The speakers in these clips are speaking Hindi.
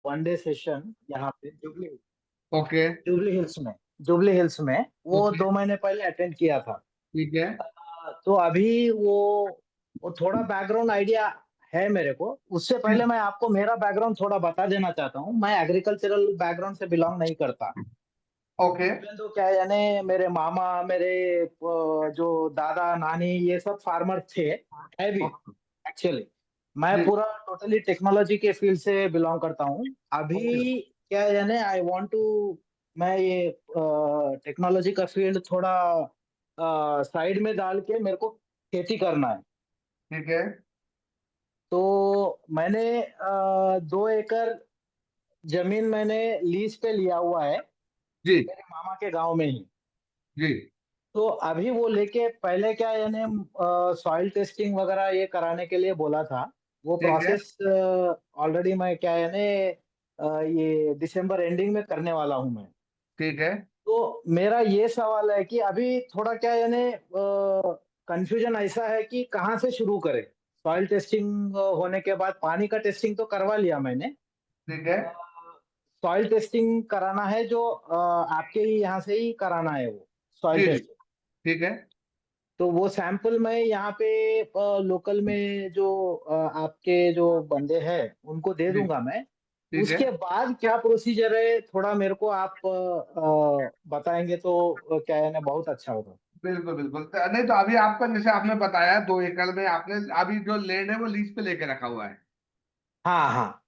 1 डे सेशन यहाँ पे ओके। जुबली हिल्स में जुबली हिल्स में वो ओके। 2 महीने पहले अटेंड किया था। ठीक है। तो अभी वो थोड़ा बैकग्राउंड आइडिया है मेरे को। उससे पहले मैं आपको मेरा बैकग्राउंड थोड़ा बता देना चाहता हूँ। मैं एग्रीकल्चरल बैकग्राउंड से बिलोंग नहीं करता। ओके। इवन तो क्या है, यानी मेरे मामा, मेरे जो दादा नानी, ये सब फार्मर थे, है भी ओके। एक्चुअली। मैं जी। पूरा टोटली टेक्नोलॉजी के फील्ड से बिलोंग करता हूँ ओके। अभी। क्या है, यानी आई वांट टू, मैं ये टेक्नोलॉजी का फील्ड थोड़ा साइड में डाल के मेरे को खेती करना है। ठीक है। तो मैंने 2 एकड़ जमीन मैंने लीज पे लिया हुआ है, जी। मेरे मामा के गांव में ही। जी। तो अभी वो लेके पहले क्या, यानी सॉइल टेस्टिंग वगैरह ये कराने के लिए बोला था। वो ठीक है। प्रोसेस ऑलरेडी मैं क्या है, यानी ये दिसंबर एंडिंग में करने वाला हूँ मैं। ठीक है। तो मेरा ये सवाल है कि अभी थोड़ा क्या, यानी कंफ्यूजन ऐसा है कि कहाँ से शुरू करें। सॉइल टेस्टिंग होने के बाद पानी का टेस्टिंग तो करवा लिया मैंने। ठीक है। सॉइल टेस्टिंग कराना है, जो आपके ही यहाँ से ही कराना है वो सॉइल जी। जी। टेस्ट। ठीक है। तो वो सैंपल मैं यहाँ पे लोकल में जो आपके जो बंदे हैं उनको दे जी। दूंगा मैं। ठीक है। उसके बाद क्या प्रोसीजर है, थोड़ा मेरे को आप बताएंगे तो क्या है ना, बहुत अच्छा होगा। बिल्कुल बिल्कुल। नहीं तो अभी आपका जैसे आपने बताया 2 एकड़ में आपने अभी जो लैंड है वो लीज पे लेके रखा हुआ है। हाँ हाँ।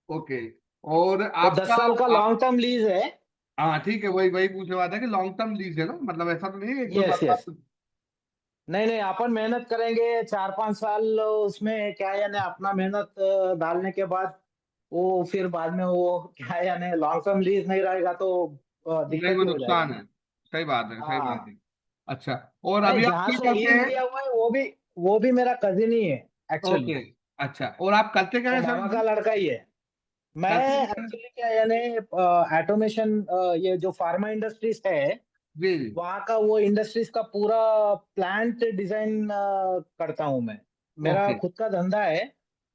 ओके। और वो आपका 10 साल का लॉन्ग टर्म लीज है। हाँ ठीक है, वही वही पूछने वाला था कि लॉन्ग टर्म लीज है ना, मतलब ऐसा तो नहीं है एक दो यस साल यस। का। नहीं नहीं, अपन मेहनत करेंगे 4-5 साल उसमें, क्या है यानी अपना मेहनत डालने के बाद वो फिर बाद में वो क्या है, यानी लॉन्ग टर्म लीज नहीं रहेगा तो नहीं दिक्कत वो ही हो जाएगा नुकसान ना। है। सही बात है, सही बात है। हाँ। अच्छा। और नहीं, अभी आप जहाँ क्या से करते लीज हैं? लिया हुआ है वो भी मेरा कजिन ही है एक्चुअली। ओके। अच्छा, और आप करते क्या वो है सर मामा का अभी? लड़का ही है। मैं करते क्या है? एक्चुअली क्या है, यानी ऑटोमेशन, ये जो फार्मा इंडस्ट्रीज है, जी जी। वहाँ का वो इंडस्ट्रीज का पूरा प्लांट डिजाइन करता हूँ मैं। मेरा ओके। खुद का धंधा है।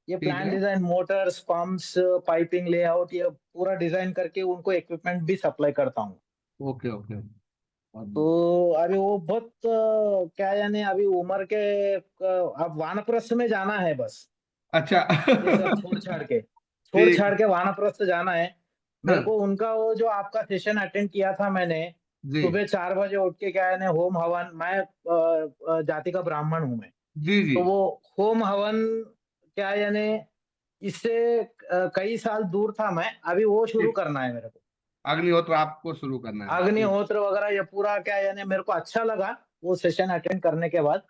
ये ठीक प्लांट है। Design, Motors, pumps, piping, layout, ये पूरा डिजाइन करके उनको इक्विपमेंट भी सप्लाई करता हूँ। ओके। ओके। तो अभी वो बहुत क्या है, यानी अभी उम्र के अब वानप्रस्थ में जाना है बस। अच्छा। ये सब छोड़ ठीक। छाड़ के वानप्रस्थ जाना है। मेरे हाँ। को उनका वो जो आपका सेशन अटेंड किया था मैंने, जी सुबह 4 बजे उठ के, क्या है ना, होम हवन, मैं जाति का ब्राह्मण हूँ मैं। जी। जी। तो वो होम हवन, क्या है यानी, इससे कई साल दूर था मैं। अभी वो शुरू ठीक। करना है मेरे को। अग्निहोत्र आपको शुरू करना है, ठीक। अग्निहोत्र वगैरह ये पूरा क्या है, यानी मेरे को अच्छा लगा वो सेशन अटेंड करने के बाद।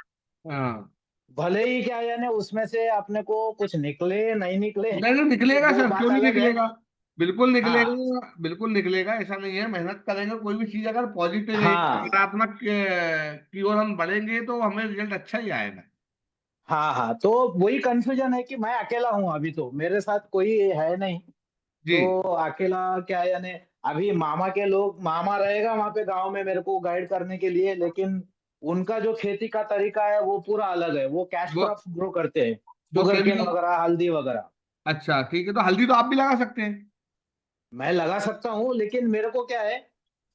हाँ। भले ही क्या है, यानी उसमें से अपने को कुछ निकले नहीं निकले, नहीं नहीं, निकलेगा वो सर, क्यों बात नहीं अलग है। निकलेगा। बिल्कुल हाँ निकलेगा, बिल्कुल निकलेगा, ऐसा नहीं है। मेहनत करेंगे, कोई भी चीज अगर पॉजिटिव है, हाँ सकारात्मक की ओर हम बढ़ेंगे तो हमें रिजल्ट अच्छा ही आएगा। हाँ। हाँ, तो वही कंफ्यूजन है कि मैं अकेला हूँ अभी, तो मेरे साथ कोई है नहीं। जी। तो अकेला क्या है, यानी अभी मामा के लोग, मामा रहेगा वहां पे गांव में मेरे को गाइड करने के लिए, लेकिन उनका जो खेती का तरीका है वो पूरा अलग है। वो कैश वो क्रॉप ग्रो करते हैं, वो शुगर केन केमिकल। वगैरह, हल्दी वगैरह। अच्छा ठीक है, तो हल्दी तो आप भी लगा सकते हैं। मैं लगा सकता हूँ, लेकिन मेरे को क्या है,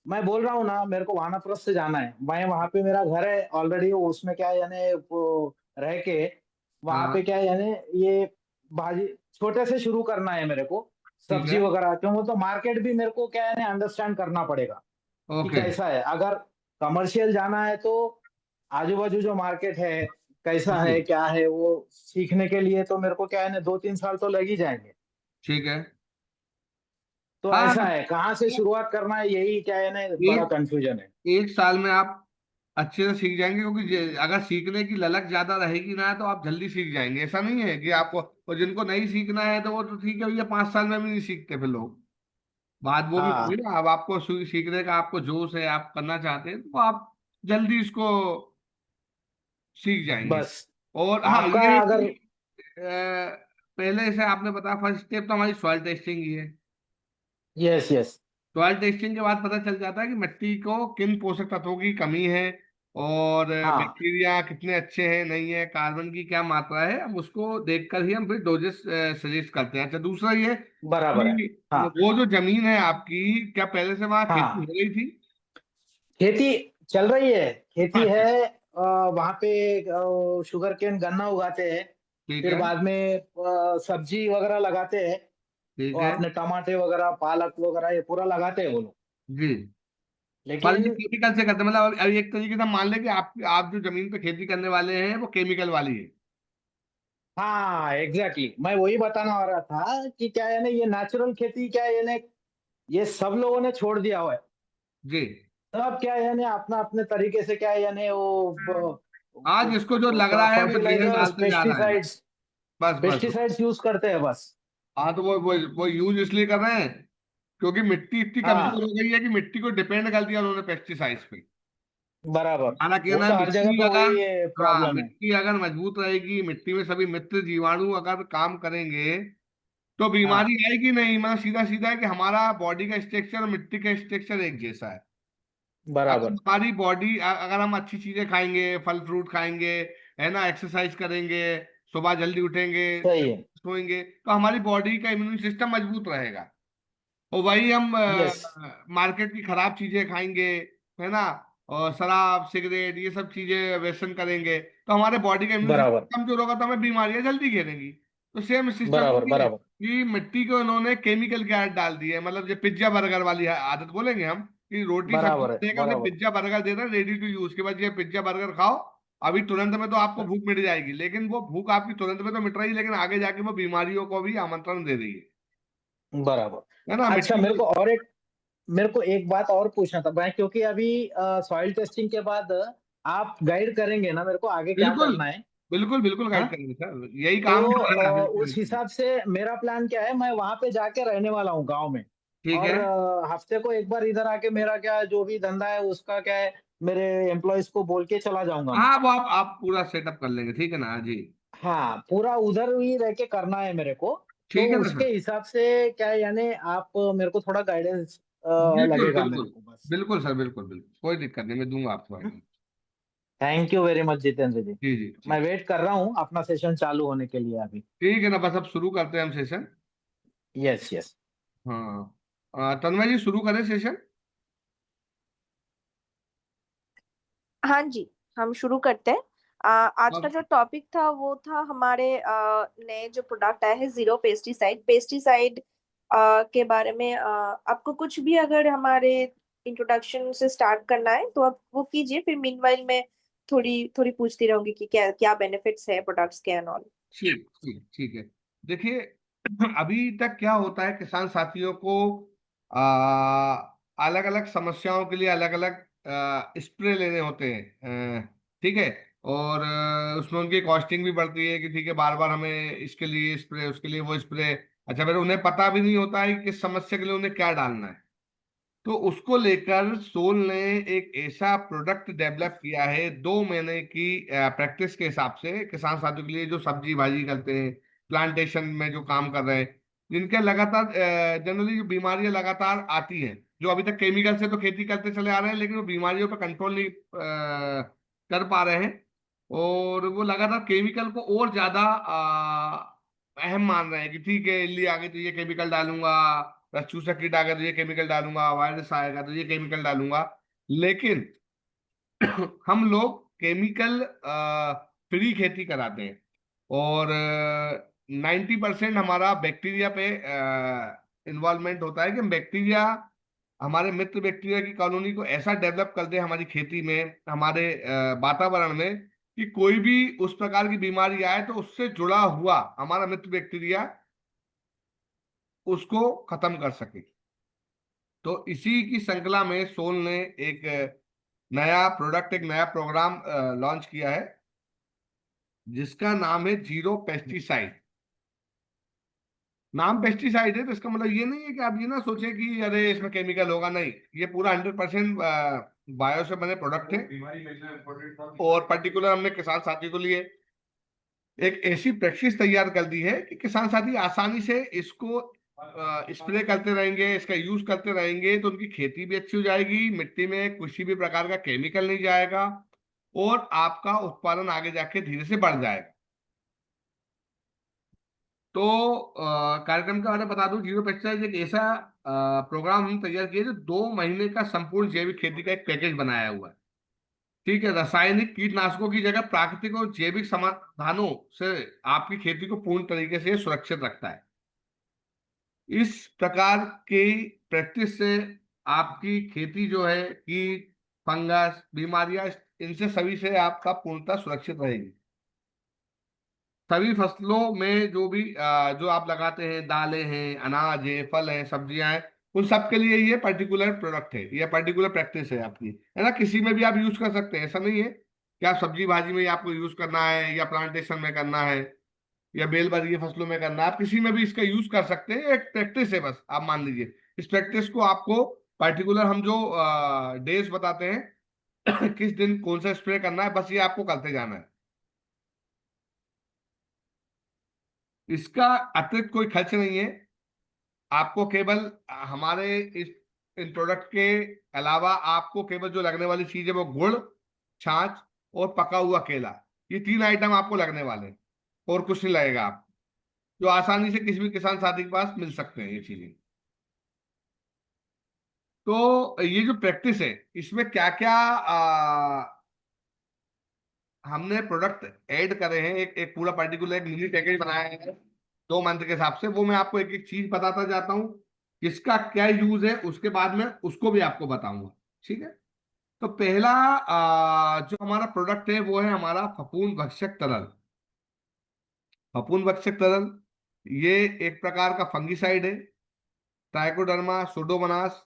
मैं बोल रहा हूँ ना, मेरे को वानाप्रस्थ से जाना है। मैं वहां पे मेरा घर है ऑलरेडी, उसमें क्या है, यानी वो रह के वहां पे हाँ। क्या है, यानी ये भाजी छोटे से शुरू करना है मेरे को। ठीक सब्जी है। वगैरह, क्यों, वो तो मार्केट भी मेरे को क्या है ना, अंडरस्टैंड करना पड़ेगा कि ओके। कैसा है। अगर कमर्शियल जाना है तो आजू बाजू जो मार्केट है कैसा जी। है क्या है, वो सीखने के लिए तो मेरे को क्या है ना, 2-3 साल तो लग ही जाएंगे। ठीक है। तो हाँ। ऐसा है, कहाँ से शुरुआत करना है, यही क्या है ना, बड़ा एक कंफ्यूजन है। एक साल में आप अच्छे से सीख जाएंगे, क्योंकि अगर सीखने की ललक ज्यादा रहेगी ना तो आप जल्दी सीख जाएंगे। ऐसा नहीं है कि आपको, और जिनको नहीं सीखना है तो वो तो ठीक है भैया, 5 साल में भी नहीं सीखते फिर लोग। बात वो भी होगी हाँ ना। अब आपको सीखने का आपको जोश है, आप करना चाहते हैं, तो आप जल्दी इसको सीख जाएंगे। बस। और हाँ आपका ये है अगर, कि पहले से आपने बताया, फर्स्ट स्टेप तो हमारी सॉइल टेस्टिंग ही है। Yes yes. सॉइल टेस्टिंग के बाद पता चल जाता है कि मिट्टी को किन पोषक तत्वों की कमी है, और हाँ बैक्टीरिया कितने अच्छे हैं नहीं है, कार्बन की क्या मात्रा है, हम उसको देखकर ही हम फिर डोजेस सजेस्ट करते हैं। अच्छा, दूसरा ये बराबर है। कि हाँ वो जो जमीन है आपकी, क्या पहले से वहाँ खेती हाँ, हो रही थी? खेती चल रही है, खेती अच्छा, है। वहाँ पे शुगर केन गन्ना उगाते हैं। ठीक फिर है, बाद में सब्जी वगैरह लगाते हैं। ठीक वो है। अपने टमाटे वगैरह पालक वगैरह ये पूरा लगाते हैं वो लोग। जी। पर ये लेकिन केमिकल से करते हैं, मतलब अभी एक तरीके से हम मान लें कि आप जो जमीन पे खेती करने वाले हैं वो केमिकल वाली है। हाँ एग्जैक्टली, मैं वही बताना आ रहा था कि क्या है ना, ये नेचुरल खेती क्या है ना, ये सब लोगों ने छोड़ दिया हुआ है। जी। सब क्या है ना, अपना अपने तरीके से क्या है ना, आज इसको जो लग रहा है वो जीवन फर्टिलाइजर्स, डालते जा रहा है। पेस्टिसाइड्स, बस बस बस। पेस्टिसाइड्स यूज करते हैं बस। हाँ, तो वो यूज इसलिए कर रहे हैं क्योंकि मिट्टी इतनी कमजोर हाँ हो गई है कि मिट्टी को डिपेंड कर दिया उन्होंने पेस्टिसाइड्स पे। बराबर, हालांकि वो ना तो हर जगह मिट्टी पे अगर, वही हाँ, प्रॉब्लम है। मिट्टी अगर मजबूत रहेगी, मिट्टी में सभी मित्र जीवाणु अगर काम करेंगे तो हाँ बीमारी आएगी नहीं। मतलब सीधा सीधा है कि हमारा बॉडी का स्ट्रक्चर और मिट्टी का स्ट्रक्चर एक जैसा है। अगर बराबर, हमारी बॉडी, अगर हम अच्छी चीजें खाएंगे, फल फ्रूट खाएंगे, है ना, एक्सरसाइज करेंगे, सुबह जल्दी उठेंगे, सही है। सोएंगे, तो हमारी बॉडी का इम्यून सिस्टम मजबूत रहेगा। और वही हम यस, मार्केट की खराब चीजें खाएंगे, है ना, और शराब सिगरेट ये सब चीजें व्यसन करेंगे, तो हमारे बॉडी का इम्यून बराबर सिस्टम कमजोर होगा, तो हमें बीमारियां जल्दी घेरेंगी। तो सेम सिस्टम बराबर ये है बराबर कि मिट्टी को इन्होंने केमिकल की आदत डाल दी है, मतलब जो पिज्जा बर्गर वाली आदत बोलेंगे हम, कि रोटी सब्जी बराबर है, देकर के बराबर पिज्जा बर्गर दे रहे हैं रेडी टू यूज, के बाद ये पिज्जा बर्गर खाओ, अभी तुरंत में तो आपको है, भूख मिट जाएगी, लेकिन वो भूख आपकी तुरंत में तो मिट रही है, लेकिन आगे जाके वो बीमारियों को भी आमंत्रण दे रही है ना, बराबर। अच्छा, मिट्टी को। मेरे को एक बात और पूछना था भाई, क्योंकि अभी सॉइल टेस्टिंग के बाद आप गाइड करेंगे ना मेरे को आगे क्या बिल्कुल, करना है। बिल्कुल बिल्कुल हाँ, गाइड करेंगे सर, यही तो काम है हमारा, उस बिल्कुल। हिसाब से मेरा प्लान क्या है, मैं वहां पे जाके रहने वाला हूँ गांव में। ठीक और है। हफ्ते को एक बार इधर आके मेरा क्या जो भी धंधा है उसका क्या है, मेरे एम्प्लॉयज को बोल के चला जाऊंगा मैं। हाँ, वो आप पूरा सेटअप कर लेंगे, ठीक है ना जी। हाँ, पूरा उधर ही रह के करना है मेरे को। तो ठीक है ना उसके सर। हिसाब से क्या है, यानी आप मेरे को थोड़ा गाइडेंस बिल्कुल लगेगा मेरे बिल्कुल। को बस। बिल्कुल सर, बिल्कुल बिल्कुल, कोई दिक्कत नहीं, मैं दूंगा आपको idea. Thank you very much Jitendra ji. जी जी मैं जी। वेट कर रहा हूँ अपना सेशन चालू होने के लिए अभी। ठीक है ना, बस अब शुरू करते हैं हम सेशन। Yes yes. हाँ, तन्मय जी शुरू करें सेशन। हाँ जी, हम शुरू करते हैं। आज का अब जो टॉपिक था वो था हमारे नए जो प्रोडक्ट आए हैं जीरो पेस्टिसाइड। पेस्टिसाइड के बारे में आपको कुछ भी अगर हमारे इंट्रोडक्शन से स्टार्ट करना है तो आप वो कीजिए, फिर मीनवाइल में थोड़ी थोड़ी पूछती रहूंगी कि क्या क्या बेनिफिट्स है प्रोडक्ट्स के एंड ऑल। ठीक ठीक ठीक है। देखिए, अभी तक क्या होता है, किसान साथियों को अलग अलग समस्याओं के लिए अलग अलग स्प्रे लेने होते हैं, ठीक है, और उसमें उनकी कॉस्टिंग भी बढ़ती है कि ठीक है, बार बार हमें इसके लिए स्प्रे, उसके लिए वो स्प्रे। अच्छा, फिर उन्हें पता भी नहीं होता है कि किस समस्या के लिए उन्हें क्या डालना है। तो उसको लेकर सोल ने एक ऐसा प्रोडक्ट डेवलप किया है 2 महीने की प्रैक्टिस के हिसाब से, किसान साथियों के लिए जो सब्जी भाजी करते हैं, प्लांटेशन में जो काम कर रहे हैं, जिनके लगातार जनरली जो बीमारियां लगातार आती हैं, जो अभी तक केमिकल से तो खेती करते चले आ रहे हैं, लेकिन वो बीमारियों पर कंट्रोल नहीं कर पा रहे हैं, और वो लगातार केमिकल को और ज्यादा अहम मान रहे हैं कि ठीक है, इल्ली आ गई तो ये केमिकल डालूंगा, चूसक कीट आ गया तो ये केमिकल डालूंगा, वायरस आएगा तो ये केमिकल डालूंगा। लेकिन हम लोग केमिकल फ्री खेती कराते हैं, और 90% हमारा बैक्टीरिया पे इन्वॉल्वमेंट होता है कि हम बैक्टीरिया, हमारे मित्र बैक्टीरिया की कॉलोनी को ऐसा डेवलप कर दे हमारी खेती में, हमारे वातावरण में, कि कोई भी उस प्रकार की बीमारी आए तो उससे जुड़ा हुआ हमारा मित्र बैक्टीरिया उसको खत्म कर सके। तो इसी की श्रृंखला में सोल ने एक नया प्रोडक्ट, एक नया प्रोग्राम लॉन्च किया है, जिसका नाम है जीरो पेस्टिसाइड। नाम पेस्टिसाइड है तो इसका मतलब ये नहीं है कि आप ये ना सोचें कि अरे इसमें केमिकल होगा, नहीं, ये पूरा 100% बायो से बने प्रोडक्ट है, और पर्टिकुलर हमने किसान साथी को लिए एक ऐसी प्रैक्टिस तैयार कर दी है कि किसान साथी आसानी से इसको स्प्रे करते रहेंगे, इसका यूज करते रहेंगे, तो उनकी खेती भी अच्छी हो जाएगी, मिट्टी में किसी भी प्रकार का केमिकल नहीं जाएगा, और आपका उत्पादन आगे जाके धीरे से बढ़ जाएगा। तो कार्यक्रम के बारे में बता दूं, जीरो पेस्टिसाइड एक ऐसा प्रोग्राम हम तैयार किए जो 2 महीने का संपूर्ण जैविक खेती का एक पैकेज बनाया हुआ है। ठीक है, रासायनिक कीटनाशकों की जगह प्राकृतिक और जैविक समाधानों से आपकी खेती को पूर्ण तरीके से सुरक्षित रखता है। इस प्रकार की प्रैक्टिस से आपकी खेती जो है कीट, फंगस, बीमारियां, इनसे सभी से आपका पूर्णतः सुरक्षित रहेगी। सभी फसलों में जो भी जो आप लगाते हैं, दालें हैं, अनाज है, फल हैं, सब्जियां हैं, उन सब के लिए ये पर्टिकुलर प्रोडक्ट है, ये पर्टिकुलर प्रैक्टिस है आपकी, है ना। किसी में भी आप यूज कर सकते हैं, ऐसा नहीं है कि आप सब्जी भाजी में ही आपको यूज करना है या प्लांटेशन में करना है या बेल वर्गीय फसलों में करना है। आप किसी में भी इसका यूज कर सकते हैं, एक प्रैक्टिस है बस। आप मान लीजिए इस प्रैक्टिस को आपको पर्टिकुलर हम जो डेज बताते हैं किस दिन कौन सा स्प्रे करना है, बस ये आपको करते जाना है। इसका अतिरिक्त कोई खर्च नहीं है। आपको केवल हमारे इस इन प्रोडक्ट के अलावा आपको केवल जो लगने वाली चीज है वो गुड़, छाछ और पका हुआ केला, ये 3 आइटम आपको लगने वाले हैं, और कुछ नहीं लगेगा आप, जो आसानी से किसी भी किसान साथी के पास मिल सकते हैं ये चीजें। तो ये जो प्रैक्टिस है, इसमें क्या क्या हमने प्रोडक्ट ऐड करे हैं, एक एक पूरा पर्टिकुलर एक मिनी पैकेज बनाया है 2 मंथ के हिसाब से, वो मैं आपको एक एक चीज बताता जाता हूँ, किसका क्या यूज है, उसके बाद में उसको भी आपको बताऊंगा। ठीक है, तो पहला जो हमारा प्रोडक्ट है वो है हमारा फफूंद भक्षक तरल। फफूंद भक्षक तरल ये एक प्रकार का फंगिसाइड है। ट्राइकोडर्मा, सुडोमोनास,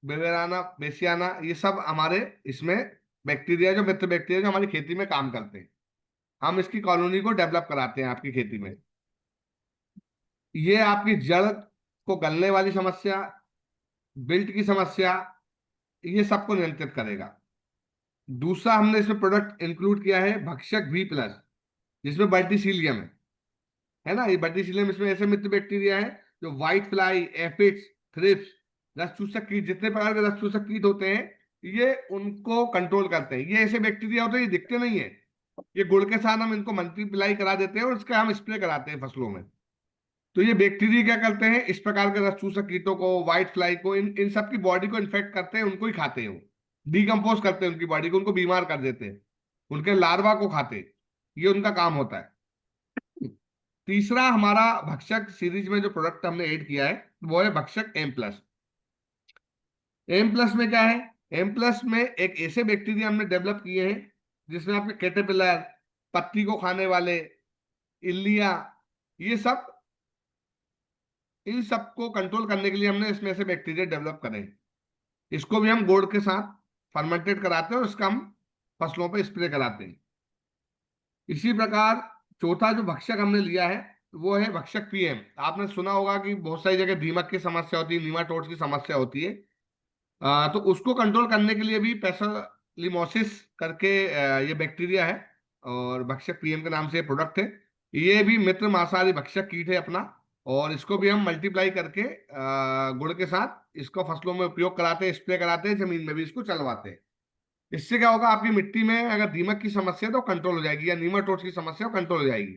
बेवेराना, बेसियाना, ये सब हमारे इसमें बैक्टीरिया, जो मित्र बैक्टीरिया जो हमारी खेती में काम करते हैं, हम इसकी कॉलोनी को डेवलप कराते हैं आपकी खेती में। ये आपकी जड़ को गलने वाली समस्या, बिल्ट की समस्या, ये सबको नियंत्रित करेगा। दूसरा हमने इसमें प्रोडक्ट इंक्लूड किया है भक्षक V+, जिसमें वर्टिसिलियम है ना। ये वर्टिसिलियम, इसमें ऐसे मित्र बैक्टीरिया है जो व्हाइट फ्लाई, एफिड्स, थ्रिप्स, रस चूसक कीट, जितने प्रकार के रस चूसक कीट होते हैं, ये उनको कंट्रोल करते हैं। ये ऐसे बैक्टीरिया होते हैं, ये दिखते नहीं है, ये गुड़ के साथ हम इनको मल्टीप्लाई करा देते हैं और इसका हम स्प्रे कराते हैं फसलों में। तो ये बैक्टीरिया क्या करते हैं, इस प्रकार के रस चूसक कीटों को, व्हाइट फ्लाई को, इन इन सब की बॉडी को इन्फेक्ट करते हैं, उनको ही खाते हैं, वो डिकम्पोज करते हैं उनकी बॉडी को, उनको बीमार कर देते हैं, उनके लार्वा को खाते हैं, ये उनका काम होता है। तीसरा हमारा भक्षक सीरीज में जो प्रोडक्ट हमने ऐड किया है वो है भक्षक M+। M+ में क्या है, M+ में एक ऐसे बैक्टीरिया हमने डेवलप किए हैं जिसमें आपके कैटरपिलर, पत्ती को खाने वाले, इल्लिया, ये सब, इन सबको कंट्रोल करने के लिए हमने इसमें से बैक्टीरिया डेवलप करे हैं। इसको भी हम गुड़ के साथ फर्मेंटेड कराते हैं और इसका हम फसलों पर स्प्रे कराते हैं। इसी प्रकार चौथा जो भक्षक हमने लिया है वो है भक्षक PM। आपने सुना होगा कि बहुत सारी जगह दीमक की समस्या होती है, नीमाटोड्स की समस्या होती है, तो उसको कंट्रोल करने के लिए भी पैसोलिमोसिस करके ये बैक्टीरिया है, और भक्षक PM के नाम से प्रोडक्ट है। ये भी मित्र मांसाहारी भक्षक कीट है अपना, और इसको भी हम मल्टीप्लाई करके गुड़ के साथ इसको फसलों में उपयोग कराते हैं, स्प्रे कराते हैं, जमीन में भी इसको चलवाते हैं। इससे क्या होगा, आपकी मिट्टी में अगर दीमक की समस्या है तो कंट्रोल हो जाएगी, या नीमाटोड्स की समस्या हो कंट्रोल हो जाएगी।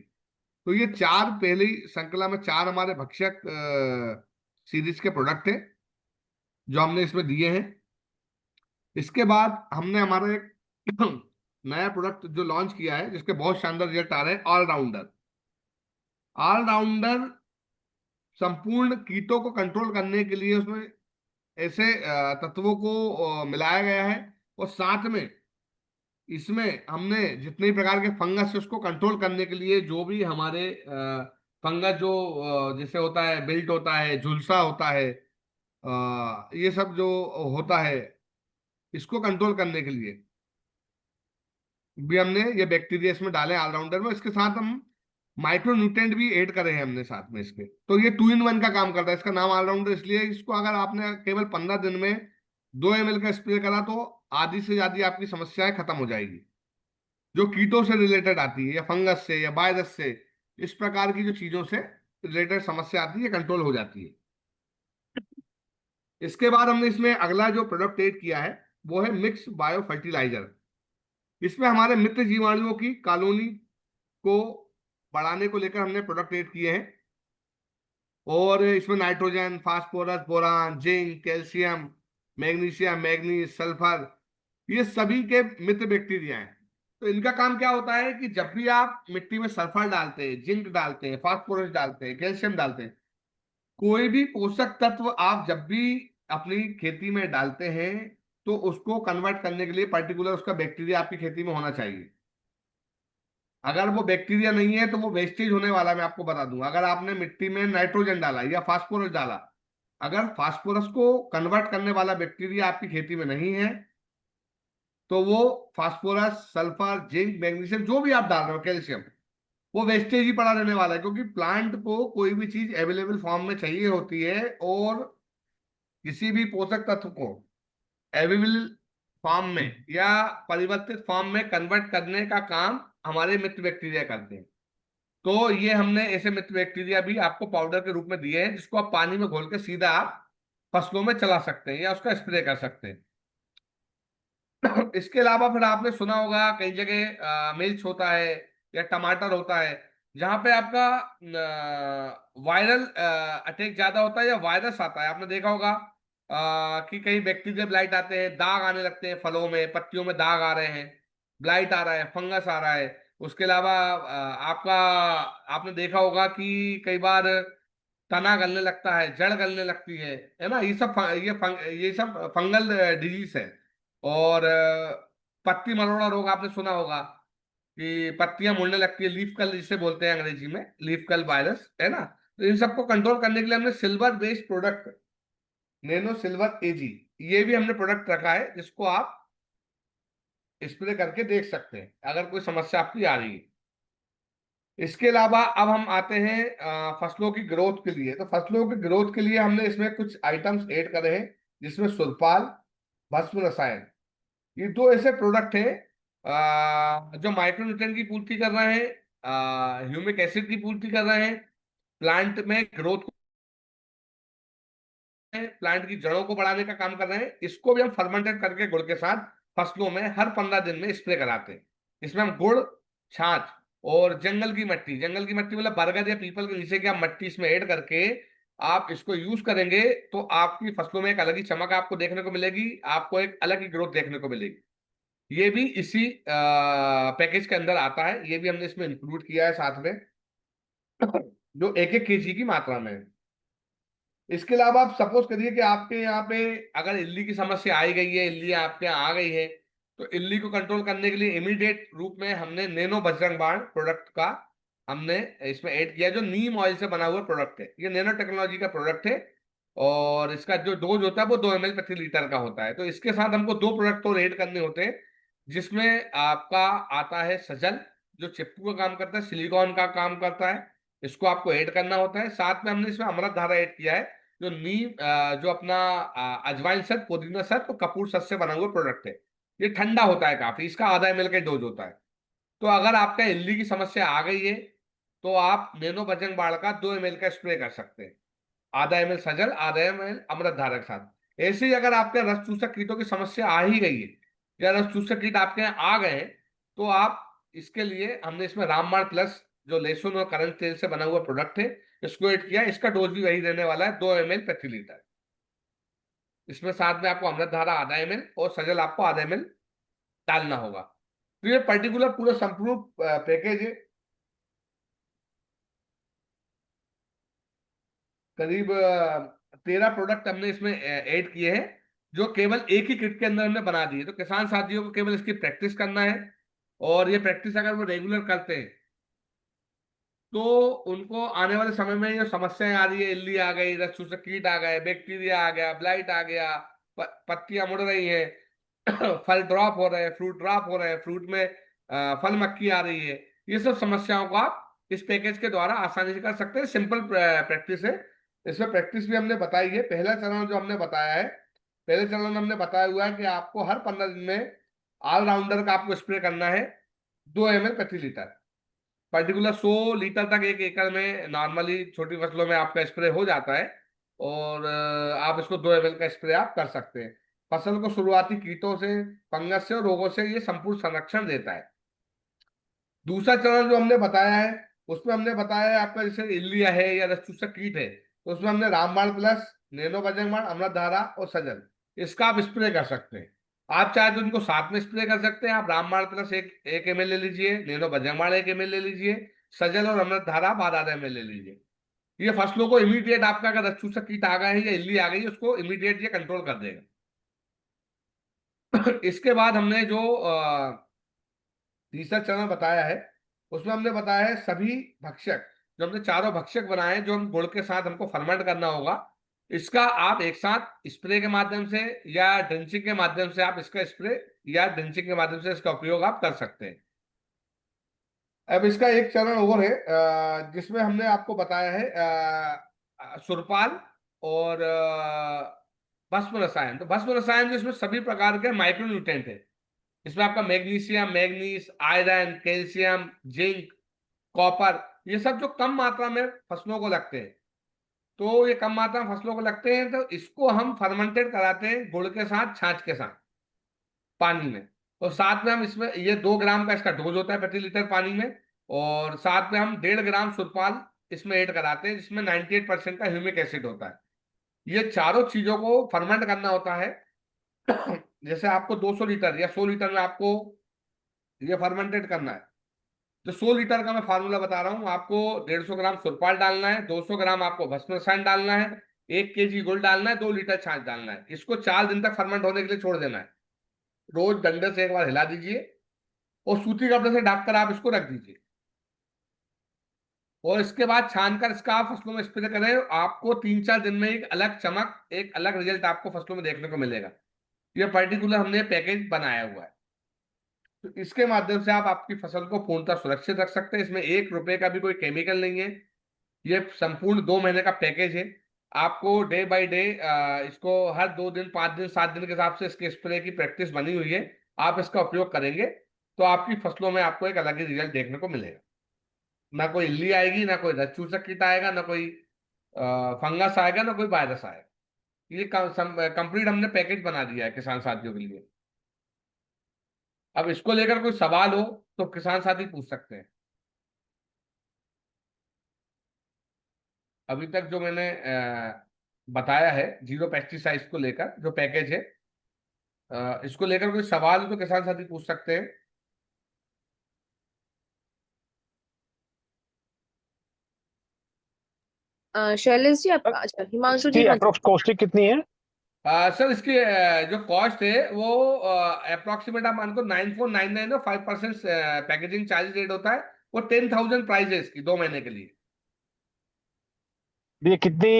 तो ये 4 पहली श्रृंखला में 4 हमारे भक्षक सीरीज के प्रोडक्ट है जो हमने इसमें दिए हैं। इसके बाद हमने हमारा एक नया प्रोडक्ट जो लॉन्च किया है जिसके बहुत शानदार रिजल्ट आ रहे हैं, ऑलराउंडर। ऑलराउंडर संपूर्ण कीटों को कंट्रोल करने के लिए उसमें ऐसे तत्वों को मिलाया गया है, और साथ में इसमें हमने जितने भी प्रकार के फंगस है उसको कंट्रोल करने के लिए, जो भी हमारे फंगस जो जैसे होता है, बिल्ट होता है, झुलसा होता है, ये सब जो होता है, इसको कंट्रोल करने के लिए भी हमने ये बैक्टीरिया इसमें डाले ऑलराउंडर में। इसके साथ हम माइक्रो न्यूट्रेंट भी ऐड करे हैं हमने साथ में इसके, तो ये 2 in 1 का काम करता है। इसका नाम ऑलराउंडर इसलिए, इसको अगर आपने केवल 15 दिन में 2 ml का स्प्रे करा तो आधी से ज्यादा आपकी समस्याएं खत्म हो जाएगी, जो कीटों से रिलेटेड आती है, या फंगस से, या वायरस से, इस प्रकार की जो चीजों से रिलेटेड समस्या आती है कंट्रोल हो जाती है। इसके बाद हमने इसमें अगला जो प्रोडक्ट ऐड किया है वो है मिक्स बायो फर्टिलाइजर। इसमें हमारे मित्र जीवाणुओं की कॉलोनी को बढ़ाने को लेकर हमने प्रोडक्ट ऐड किए हैं। और इसमें nitrogen, phosphorus, boron, zinc, calcium, magnesium, manganese, sulphur, ये सभी के मित्र बैक्टीरिया हैं। तो इनका काम क्या होता है कि जब भी आप मिट्टी में सल्फर डालते हैं, जिंक डालते हैं, फास्फोरस डालते हैं, कैल्शियम डालते हैं, कोई भी पोषक तत्व आप जब भी अपनी खेती में डालते हैं, तो उसको कन्वर्ट करने के लिए पर्टिकुलर उसका बैक्टीरिया आपकी खेती में होना चाहिए। अगर वो बैक्टीरिया नहीं है तो वो वेस्टेज होने वाला। मैं आपको बता दूं, अगर आपने मिट्टी में नाइट्रोजन डाला या फास्फोरस डाला, अगर फास्फोरस को कन्वर्ट करने वाला बैक्टीरिया आपकी खेती में नहीं है, तो वो फास्फोरस, सल्फर, जिंक, मैग्नीशियम जो भी आप डाल रहे हो, कैल्शियम, वो वेस्टेज ही पड़ा रहने वाला है। क्योंकि प्लांट को कोई भी चीज अवेलेबल फॉर्म में चाहिए होती है, और किसी भी पोषक तत्व को अवेलेबल फॉर्म में या परिवर्तित फॉर्म में कन्वर्ट करने का काम हमारे मित्र बैक्टीरिया करते हैं। तो ये हमने ऐसे मित्र बैक्टीरिया भी आपको पाउडर के रूप में दिए हैं, जिसको आप पानी में घोल के सीधा आप फसलों में चला सकते हैं या उसका स्प्रे कर सकते हैं। इसके अलावा फिर आपने सुना होगा कई जगह मिर्च होता है या टमाटर होता है, जहां पे आपका वायरल अटैक ज्यादा होता है या वायरस आता है। आपने देखा होगा कि कई बैक्टीरिया ब्लाइट आते हैं, दाग आने लगते हैं, फलों में, पत्तियों में दाग आ रहे हैं, ब्लाइट आ रहा है, फंगस आ रहा है। उसके अलावा आपका आपने देखा होगा कि कई बार तना गलने लगता है, जड़ गलने लगती है ना। ये सब फंगल डिजीज है। और पत्ती मरोड़ा रोग आपने सुना होगा कि पत्तियां मुड़ने लगती है, लीफ कल जिसे बोलते हैं अंग्रेजी में, लीफ कल वायरस, है ना। तो इन सबको कंट्रोल करने के लिए हमने silver based product, nano silver AG, ये भी हमने प्रोडक्ट रखा है, जिसको आप स्प्रे करके देख सकते हैं अगर कोई समस्या आपकी आ रही है। इसके अलावा अब हम आते हैं फसलों की ग्रोथ के लिए। तो फसलों की ग्रोथ के लिए हमने इसमें कुछ आइटम्स ऐड करे हैं, जिसमें सुरपाल, भस्म रसायन, ये दो ऐसे प्रोडक्ट हैं जो माइक्रोन्यूट्रिएंट की पूर्ति कर रहे हैं, ह्यूमिक एसिड की पूर्ति कर रहे हैं, प्लांट में ग्रोथ, प्लांट की जड़ों को बढ़ाने का काम कर रहे हैं। इसको भी हम फर्मेंटेड करके गुड़ के साथ फसलों में हर 15 दिन में स्प्रे कराते हैं। इसमें हम गुड़, छाछ और जंगल की मट्टी मतलब बरगद या पीपल के नीचे की आप मट्टी इसमें ऐड करके आप इसको यूज करेंगे, तो आपकी फसलों में एक अलग ही चमक आपको देखने को मिलेगी, आपको एक अलग ही ग्रोथ देखने को मिलेगी। ये भी इसी पैकेज के अंदर आता है, ये भी हमने इसमें इंक्लूड किया है साथ में, जो 1-1 kg की मात्रा में है। इसके अलावा आप सपोज करिए कि आपके यहाँ पे अगर इल्ली की समस्या आई गई है, इल्ली आपके यहाँ आ गई है, तो इल्ली को कंट्रोल करने के लिए इमीडिएट रूप में हमने नैनो बजरंग बाण प्रोडक्ट का हमने इसमें ऐड किया, जो नीम ऑयल से बना हुआ प्रोडक्ट है। ये नैनो टेक्नोलॉजी का प्रोडक्ट है, और इसका जो डोज होता है वो 2 ml प्रति लीटर का होता है। तो इसके साथ हमको 2 प्रोडक्ट और ऐड करने होते हैं, जिसमें आपका आता है सजल, जो चिपकू का काम करता है, सिलिकॉन का काम करता है, इसको आपको ऐड करना होता है। साथ में हमने इसमें अमृत धारा ऐड किया है, जो नीम जो अपना अजवाइन सत, पुदीना सत और कपूर सत से बना हुआ प्रोडक्ट है। ये ठंडा होता है काफी, इसका ½ ml का डोज होता है। तो अगर आपका इल्ली की समस्या आ गई है, तो आप नैनो बजरंग बाण का 2 ml का स्प्रे कर सकते हैं, ½ ml सजल, ½ ml अमृत धारा के साथ। ऐसे ही अगर आपके रस चूसक कीटों की समस्या आ ही गई है, या रस चूसक कीट आपके यहाँ आ गए हैं, तो आप इसके लिए हमने इसमें रामबाण प्लस, जो लहसुन और करंज तेल से बना हुआ प्रोडक्ट है, इसको ऐड किया। इसका डोज भी वही रहने वाला है, 2 ml प्रति लीटर। इसमें साथ में आपको अमृत धारा ½ ml और सजल आपको ½ ml डालना होगा। तो ये पर्टिकुलर पूरा संपूर्ण पैकेज है। करीब 13 प्रोडक्ट हमने इसमें ऐड किए हैं, जो केवल एक ही किट के अंदर हमने बना दिए। तो किसान साथियों को केवल इसकी प्रैक्टिस करना है, और ये प्रैक्टिस अगर वो रेगुलर करते हैं, तो उनको आने वाले समय में जो समस्याएं आ रही है, इल्ली आ गई, रस चूसक कीट आ गए, बैक्टीरिया आ गया, ब्लाइट आ गया, पत्तियां मुड़ रही हैं, फल ड्रॉप हो रहे हैं, फ्रूट ड्रॉप हो रहे हैं, फ्रूट में फल मक्खी आ रही है, ये सब समस्याओं को आप इस पैकेज के द्वारा आसानी से कर सकते हैं। सिंपल प्रैक्टिस है। इसमें प्रैक्टिस भी हमने बताई है। पहला चरण जो हमने बताया है, पहले चरण में हमने बताया हुआ है कि आपको हर 15 दिन में ऑलराउंडर का आपको स्प्रे करना है, 2 ml प्रति लीटर। पर्टिकुलर 100 लीटर तक 1 एकड़ में नॉर्मली छोटी फसलों में आपका स्प्रे हो जाता है, और आप इसको 2 ml का स्प्रे आप कर सकते हैं। फसल को शुरुआती कीटों से, फंगस से और रोगों से ये संपूर्ण संरक्षण देता है। दूसरा चरण जो हमने बताया है, उसमें हमने बताया है आपका जैसे इल्लिया है या रस चूसक कीट है, तो उसमें हमने रामबाण प्लस, नैनो बजरंगबाण, अमृतधारा और सजल, इसका आप स्प्रे कर सकते हैं। आप चाहे तो इनको साथ में स्प्रे कर सकते हैं। आप रामबाण प्लस एक 1 ml ले लीजिए, नैनो बजरंगबाण 1 ml ले लीजिए, सजल और अमृतधारा आप आधा ml ले लीजिए। ये फसलों को इमीडिएट, आपका अगर रस चूसक कीट आ गए है या इल्ली आ गई है, उसको इमीडिएट ये कंट्रोल कर देगा। इसके बाद हमने जो तीसरा चरण बताया है, उसमें हमने बताया है सभी भक्षक, जो हमने चारों भक्षक बनाए हैं, जो हम गुड़ के साथ हमको फर्मेंट करना होगा, इसका आप एक साथ स्प्रे के माध्यम से या ड्रिंचिंग के माध्यम से आप इसका स्प्रे या ड्रिंचिंग के माध्यम से इसका उपयोग आप कर सकते हैं। अब इसका एक चरण और है जिसमें हमने आपको बताया है सुरपाल और भस्म रसायन। तो भस्म रसायन जिसमें सभी प्रकार के माइक्रो न्यूट्रेंट है, इसमें आपका magnesium, manganese, iron, calcium, zinc, copper, ये सब जो कम मात्रा में फसलों को लगते हैं, तो ये कम मात्रा में फसलों को लगते हैं, तो इसको हम फर्मेंटेड कराते हैं गुड़ के साथ, छाछ के साथ, पानी में। और साथ में हम इसमें, ये 2 ग्राम का इसका डोज होता है प्रति लीटर पानी में, और साथ में हम 1.5 ग्राम सुरपाल इसमें ऐड कराते हैं, जिसमें 98% का ह्यूमिक एसिड होता है। ये चारों चीजों को फर्मेंट करना होता है। जैसे आपको 200 लीटर या 100 लीटर में आपको ये फर्मेंटेड करना है, जो 100 लीटर का मैं फार्मूला बता रहा हूँ आपको, 150 ग्राम सुरपाल डालना है, 200 ग्राम आपको भस्म रसायन डालना है, 1 kg गुड़ डालना है, 2 लीटर छाछ डालना है। इसको 4 दिन तक फर्मेंट होने के लिए छोड़ देना है। रोज डंडे से एक बार हिला दीजिए और सूती कपड़े से ढककर आप इसको रख दीजिए, और इसके बाद छानकर इसका आप फसलों में स्प्रे करें। आपको 3-4 दिन में एक अलग चमक, एक अलग रिजल्ट आपको फसलों में देखने को मिलेगा। ये पर्टिकुलर हमने पैकेज बनाया हुआ है, तो इसके माध्यम से आप आपकी फसल को पूर्णतः सुरक्षित रख सकते हैं। इसमें 1 रुपए का भी कोई केमिकल नहीं है। ये संपूर्ण 2 महीने का पैकेज है। आपको डे बाय डे इसको हर 2 दिन, 5 दिन, 7 दिन के हिसाब से इसके स्प्रे की प्रैक्टिस बनी हुई है। आप इसका उपयोग करेंगे तो आपकी फसलों में आपको एक अलग ही रिजल्ट देखने को मिलेगा। ना कोई इल्ली आएगी, ना कोई रस कीट आएगा, ना कोई फंगस आएगा, ना कोई वायरस आएगा। ये कंप्लीट हमने पैकेज बना दिया है किसान साथियों के लिए। अब इसको लेकर कोई सवाल हो तो किसान साथी पूछ सकते हैं। अभी तक जो मैंने बताया है जीरो पेस्टिसाइड्स को लेकर जो पैकेज है, इसको लेकर कोई सवाल हो तो किसान साथी पूछ सकते हैं। शैलेश जी आप, अच्छा हिमांशु जी, इसकी हाँ जी। अप्रोक्स कॉस्टिंग कितनी है? सर इसकी जो कॉस्ट है वो अप्रोक्सीमेट आप मान को 9499 और 5% पैकेजिंग चार्जेस रेट होता है। वो 10,000 प्राइस है इसकी 2 महीने के लिए। ये कितनी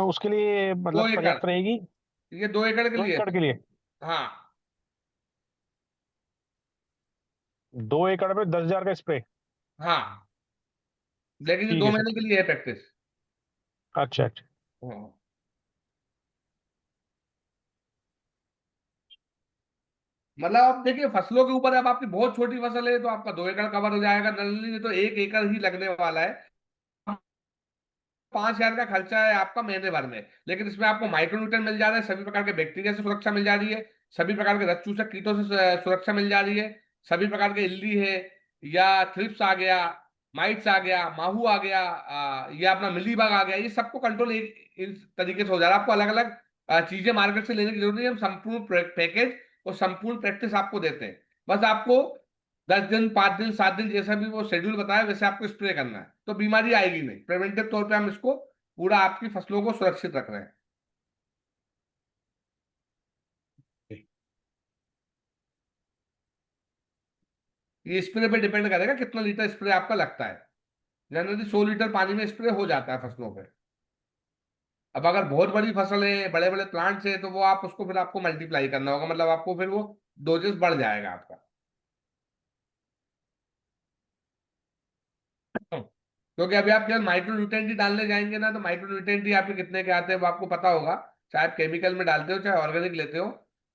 उसके लिए दो मतलब एकड़ पर्याप्त रहेगी? ये 2 एकड़ के 2 लिए एकड़ सर। के लिए? हाँ 2 एकड़ में 10,000 का स्प्रे? हाँ, लेकिन ये ठीक दो है सर। महीने के लिए है प्रैक्टिस। अच्छा अच्छा। हाँ, मतलब आप देखिए फसलों के ऊपर, अब आपकी बहुत छोटी फसल है तो आपका 2 एकड़ कवर हो जाएगा, नहीं तो 1 एकड़ ही लगने वाला है। 5,000 का खर्चा है आपका महीने भर में, लेकिन इसमें आपको माइक्रोन्यूट्रिएंट मिल जा रहे हैं, सभी प्रकार के बैक्टीरिया से सुरक्षा मिल जा रही है, सभी प्रकार के रस चूसक कीटों से सुरक्षा मिल जा रही है, सभी प्रकार के इल्ली है या थ्रिप्स आ गया, माइट्स आ गया, माहू आ गया, या अपना मिलीबग आ गया, ये सबको कंट्रोल इस तरीके से हो जा रहा है। आपको अलग अलग चीजें मार्केट से लेने की जरूरत नहीं है। हम संपूर्ण पैकेज और संपूर्ण प्रैक्टिस आपको देते हैं। बस आपको 10 दिन, 5 दिन, 7 दिन, जैसा भी वो शेड्यूल बताया वैसे आपको स्प्रे करना है, तो बीमारी आएगी नहीं। प्रिवेंटिव तौर पे हम इसको पूरा आपकी फसलों को सुरक्षित रख रहे हैं। ये स्प्रे पे डिपेंड करेगा कितना लीटर स्प्रे आपका लगता है। जनरली 100 लीटर पानी में स्प्रे हो जाता है फसलों पे। अब अगर बहुत बड़ी फसल है, बड़े बड़े प्लांट्स है, तो वो आप उसको फिर आपको मल्टीप्लाई करना होगा, मतलब आपको फिर वो डोजेस बढ़ जाएगा आपका। क्योंकि अभी आप केवल माइक्रो न्यूट्रिएंट ही डालने जाएंगे ना, तो माइक्रो न्यूट्रिएंट ही आपके कितने के आते हैं वो आपको पता होगा, चाहे आप केमिकल में डालते हो चाहे ऑर्गेनिक लेते हो।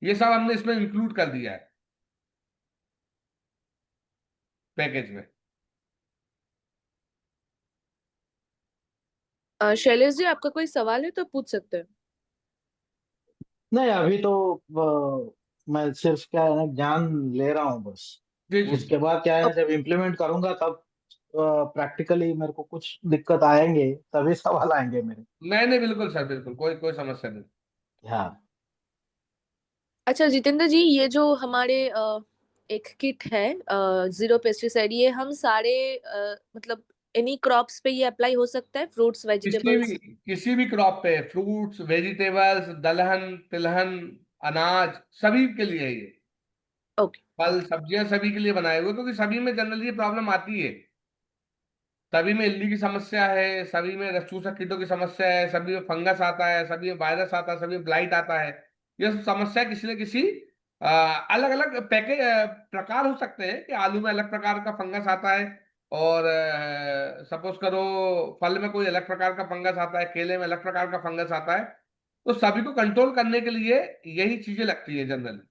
ये सब हमने इसमें इंक्लूड कर दिया है पैकेज में। शैलेश जी आपका कोई सवाल है तो पूछ सकते हैं। नहीं अभी तो मैं सिर्फ क्या है ना ज्ञान ले रहा हूँ बस। जी जी। उसके बाद क्या है ना जब इम्प्लीमेंट करूंगा तब प्रैक्टिकली मेरे को कुछ दिक्कत आएंगे, तभी सवाल आएंगे मेरे। नहीं नहीं, बिल्कुल सर, बिल्कुल कोई कोई समस्या नहीं। हाँ। अच्छा जितेंद्र जी, ये जो हमारे एक किट है जीरो पेस्टिसाइड, ये हम सारे मतलब एनी क्रॉप्स पे ये अप्लाई हो सकता है, फ्रूट्स किसी भी वेजिटेबल्स? किसी भी क्रॉप पे, फ्रूट्स, वेजिटेबल्स, दलहन, तिलहन, अनाज, सभी के लिए है ये। ओके। फल सब्जियां सभी के लिए बनाए हुए, क्योंकि सभी में जनरली ये प्रॉब्लम आती है। सभी में इल्ली की समस्या है, सभी में रस चूसक कीटों की समस्या है, सभी में फंगस आता है, सभी में वायरस आता है, सभी में ब्लाइट आता है। ये सब समस्या किसी न किसी अलग अलग प्रकार हो सकते हैं कि आलू में अलग प्रकार का फंगस आता है, और सपोज करो फल में कोई अलग प्रकार का फंगस आता है, केले में अलग प्रकार का फंगस आता है। तो सभी को कंट्रोल करने के लिए यही चीजें लगती है जनरली।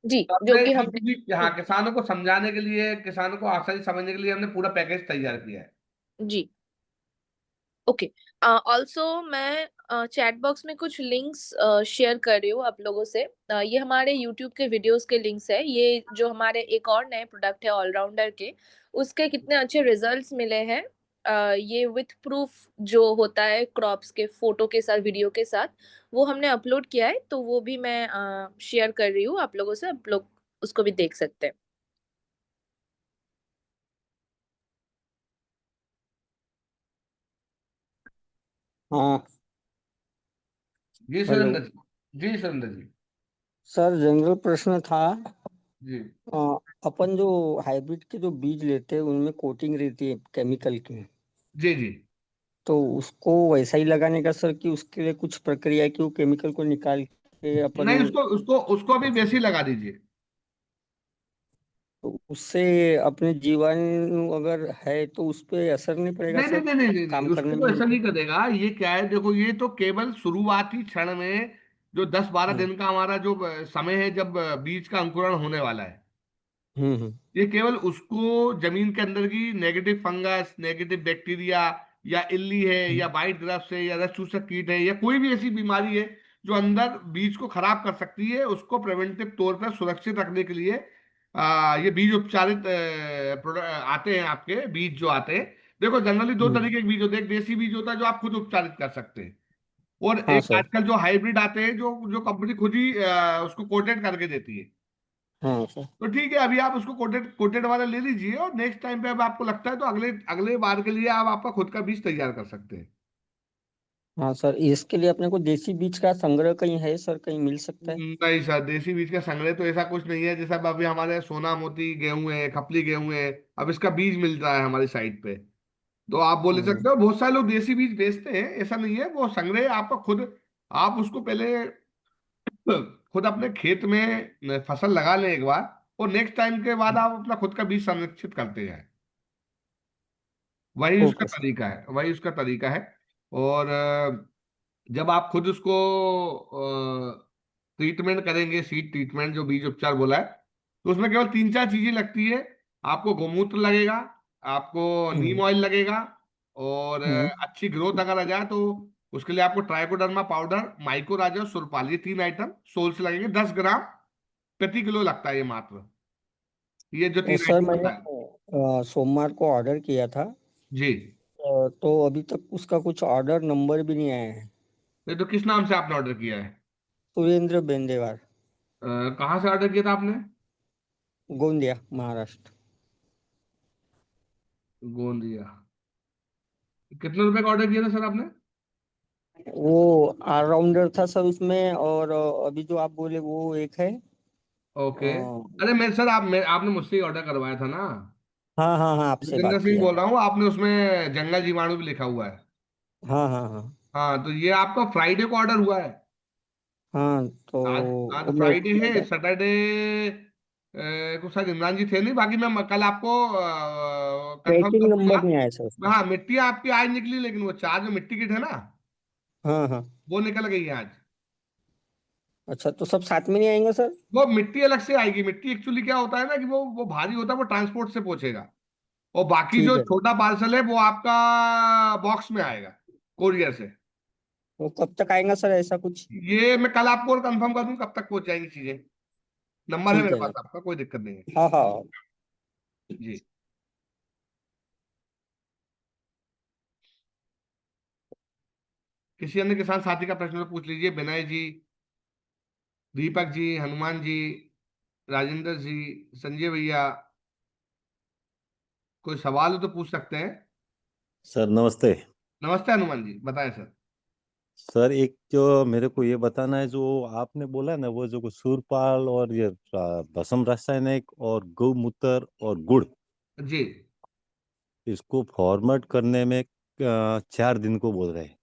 जी, तो जो हमने कि ये हमने। चीज़, हाँ, किसानों को समझाने के लिए, किसानों को आसानी समझने के लिए हमने पूरा पैकेज तैयार किया है। जी। ओके। ऑल्सो मैं चैट बॉक्स में कुछ लिंक्स शेयर कर रही हूँ आप लोगों से। ये हमारे यूट्यूब के वीडियोस के लिंक्स है। ये जो हमारे एक और नए प्रोडक्ट है ऑलराउंडर के, उसके कितने अच्छे रिजल्ट्स मिले हैं। ये विथ प्रूफ जो होता है क्रॉप्स के फोटो के साथ, वीडियो के साथ, वो हमने अपलोड किया है, तो वो भी मैं शेयर कर रही हूँ आप लोगों से, आप लोग उसको भी देख सकते हैं। हाँ। जी हेलो सुरेंद्र जी। जी सुरेंद्र जी। सर, जनरल प्रश्न था। जी अ, अपन जो हाइब्रिड के जो बीज लेते हैं उनमें कोटिंग रहती है केमिकल की, जी। जी तो उसको वैसा ही लगाने का सर कि उसके लिए कुछ प्रक्रिया है कि वो केमिकल को निकाल के अपन, नहीं, उसको उसको उसको अभी वैसे ही लगा दीजिए। तो उससे अपने जीवाणु अगर है तो उस पे असर नहीं पड़ेगा नहीं नहीं सर, नहीं नहीं नहीं नहीं, काम उसको करने तो में ऐसा उनके? नहीं करेगा। ये क्या है, देखो, ये तो केवल शुरुआती क्षण में, जो 10-12 हम्म दिन का हमारा जो समय है, जब बीज का अंकुरण होने वाला है, हम्म। ये केवल उसको जमीन के अंदर की नेगेटिव फंगस, नेगेटिव बैक्टीरिया, या इल्ली है, या वाइट ग्रस्ट है, या रस चूसक कीट है, या कोई भी ऐसी बीमारी है जो अंदर बीज को खराब कर सकती है, उसको प्रिवेंटिव तौर पर सुरक्षित रखने के लिए ये बीज उपचारित आते हैं, आपके बीज जो आते हैं। देखो, जनरली दो हम्म। तरीके के बीज होते हैं। एक देसी बीज होता है जो आप खुद उपचारित कर सकते हैं, और हाँ एक सर। आजकल जो हाइब्रिड आते हैं, जो जो कंपनी खुद ही उसको कोटेड करके देती है। हाँ सर। तो ठीक है, अभी आप उसको कोटेड कोटेड वाला ले लीजिए, और नेक्स्ट टाइम पे अब आपको लगता है तो अगले अगले बार के लिए आप आपका खुद का बीज तैयार कर सकते हैं। हाँ सर, इसके लिए अपने को देसी बीज का संग्रह कहीं है सर, कहीं मिल सकता है? नहीं सर, देसी बीज का संग्रह तो ऐसा कुछ नहीं है। जैसा अब अभी हमारे सोना मोती गेहूं है, खपली गेहूं है, अब इसका बीज मिल रहा है हमारी साइट पे। तो आप बोल हम्म। सकते हो, बहुत सारे लोग देसी बीज बेचते हैं, ऐसा नहीं है। वो संग्रह आपका खुद, आप उसको पहले खुद अपने खेत में फसल लगा लें एक बार, और नेक्स्ट टाइम के बाद आप अपना खुद का बीज संरक्षित करते हैं। वही उसका ओके सर। तरीका है, वही उसका तरीका है। और जब आप खुद उसको ट्रीटमेंट करेंगे, सीड ट्रीटमेंट जो बीज उपचार बोला है, तो उसमें केवल 3-4 चीजें लगती है। आपको गोमूत्र लगेगा, आपको नीम हम्म ऑयल लगेगा, और हम्म। अच्छी ग्रोथ अगर आ जाए तो उसके लिए आपको ट्राइकोडर्मा पाउडर, माइकोराजा और सुरपाल, ये 3 आइटम सोल से लगेंगे। 10 ग्राम प्रति किलो लगता है ये मात्र, ये जो और 3 सर आइटम मैंने बताए। सोमवार को ऑर्डर किया था, जी। तो अभी तक उसका कुछ ऑर्डर नंबर भी नहीं आया है। ये तो किस नाम से आपने ऑर्डर किया है? सुरेंद्र बेंदेवार, कहाँ से ऑर्डर किया था आपने? गोंदिया, महाराष्ट्र। गोंदिया। कितने रुपए का ऑर्डर किया था सर आपने? वो ऑलराउंडर था सर उसमें, और अभी जो आप बोले वो एक है। ओके। अ, अरे मैं सर, आपने मुझसे ही ऑर्डर करवाया था ना? हाँ हाँ हाँ, आपसे जितेंद्र बात सिंह किया बोल था। रहा हूँ। आपने उसमें जंगल जीवाणु भी लिखा हुआ है। हाँ हाँ हाँ। हाँ, तो ये आपका फ्राइडे को ऑर्डर हुआ है। हाँ तो आज आज वो फ्राइडे है, मैं सैटरडे को शायद इमरान जी थे नहीं। बाकी मैं कल आपको कंफर्म ट्रैकिंग कर दूंगा। नंबर नहीं आया सर उसका। हाँ, मिट्टी आपकी आज निकली, लेकिन वो 4 जो मिट्टी किट है ना, हाँ हाँ। वो निकल गई है आज। अच्छा, तो सब साथ में नहीं आएंगे सर? वो मिट्टी अलग से आएगी। मिट्टी एक्चुअली क्या होता है ना, कि वो भारी होता है, वो ट्रांसपोर्ट से पहुंचेगा। और बाकी ठीक जो है सर। छोटा पार्सल है वो आपका बॉक्स में आएगा, कोरियर से। वो कब तक आएगा सर, ऐसा कुछ? ये मैं कल आपको और कंफर्म कर दूं कब तक पहुंच जाएंगी चीजें। नंबर है ठीक मेरे है पास सर। आपका, कोई दिक्कत नहीं है। हाँ हाँ। जी। किसी अन्य किसान साथी का प्रश्न तो पूछ लीजिए, विनय जी, दीपक जी, हनुमान जी, राजेंद्र जी, संजय भैया, कोई सवाल हो तो पूछ सकते हैं। सर नमस्ते। नमस्ते हनुमान जी, बताएं सर। सर एक जो मेरे को ये बताना है, जो आपने बोला ना, वो जो सूरपाल और ये भस्म रासायनिक और गौमूत्र और गुड़, जी। इसको फॉर्मेट करने में 4 दिन को बोल रहे हैं।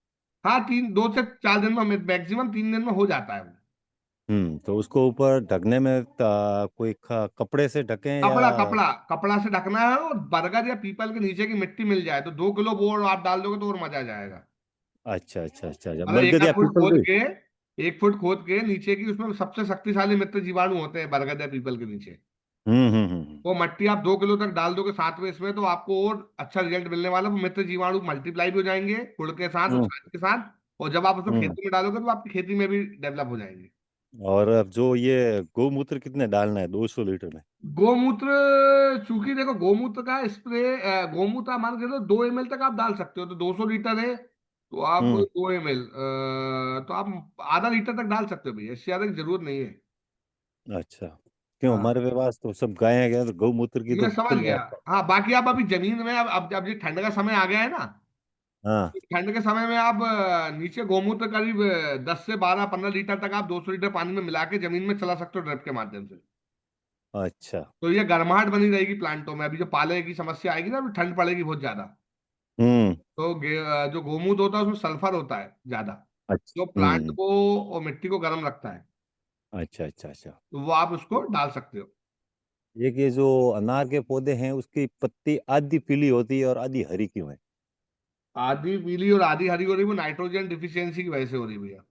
हाँ, 2 से 4 दिन में, मैक्सिमम 3 दिन में हो जाता है वो। तो उसको ऊपर ढकने में कोई कपड़े से ढकें या? कपड़ा कपड़ा कपड़ा से ढकना है, और बरगद या पीपल के नीचे की मिट्टी मिल जाए तो 2 किलो बोर आप डाल दोगे तो और मजा आ जाएगा। अच्छा अच्छा अच्छा अच्छा, मतलब एक बरगद आध या फुट पीपल खोद भी? के, 1 फुट खोद के नीचे की, उसमें सबसे शक्तिशाली मित्र जीवाणु होते हैं बरगद या पीपल के नीचे। हम्म। वो मट्टी आप 2 किलो तक डाल दोगे साथ में इसमें, तो आपको और अच्छा रिजल्ट मिलने वाला है। वो मित्र जीवाणु मल्टीप्लाई भी हो जाएंगे गुड़ के साथ और हम्म खाद के साथ, और जब आप उसको हम्म। खेती में डालोगे तो आपकी खेती में भी डेवलप हो जाएंगे। और अब जो ये गौमूत्र कितने डालना है 200 लीटर में? गोमूत्र, चूंकि देखो गोमूत्र का स्प्रे, गोमूत्र आप मान के चलो 2 ml तक आप डाल सकते हो, तो 200 लीटर है तो आप हम्म 2 ml, तो आप आधा लीटर तक डाल सकते हो भैया, इससे ज्यादा की जरूरत नहीं है। अच्छा। क्यों, हाँ, हमारे पास तो सब गायें हैं क्या, तो गौमूत्र की मैं तो समझ फुल गया। रहता हाँ, बाकी आप अभी जमीन में, अब ये ठंड का समय आ गया है ना, है। हाँ। ठंड के समय में आप नीचे गोमूत्र करीब 10 से 12 15 लीटर तक आप 200 लीटर पानी में मिला के जमीन में चला सकते हो ड्रिप के माध्यम से। अच्छा। तो ये गर्माहट बनी रहेगी प्लांटों में। अभी जो पाले की समस्या आएगी ना, अभी ठंड पड़ेगी बहुत ज्यादा, हम्म। तो जो गोमूत्र होता है उसमें सल्फर होता है ज्यादा, अच्छा। जो प्लांट को और मिट्टी को गर्म रखता है, अच्छा अच्छा अच्छा। तो वो आप उसको डाल सकते हो। एक ये जो अनार के पौधे हैं, उसकी पत्ती आधी पीली होती है और आधी हरी क्यों है? आधी पीली और आधी हरी हो रही, वो नाइट्रोजन डिफिशियंसी की वजह से हो रही है भैया।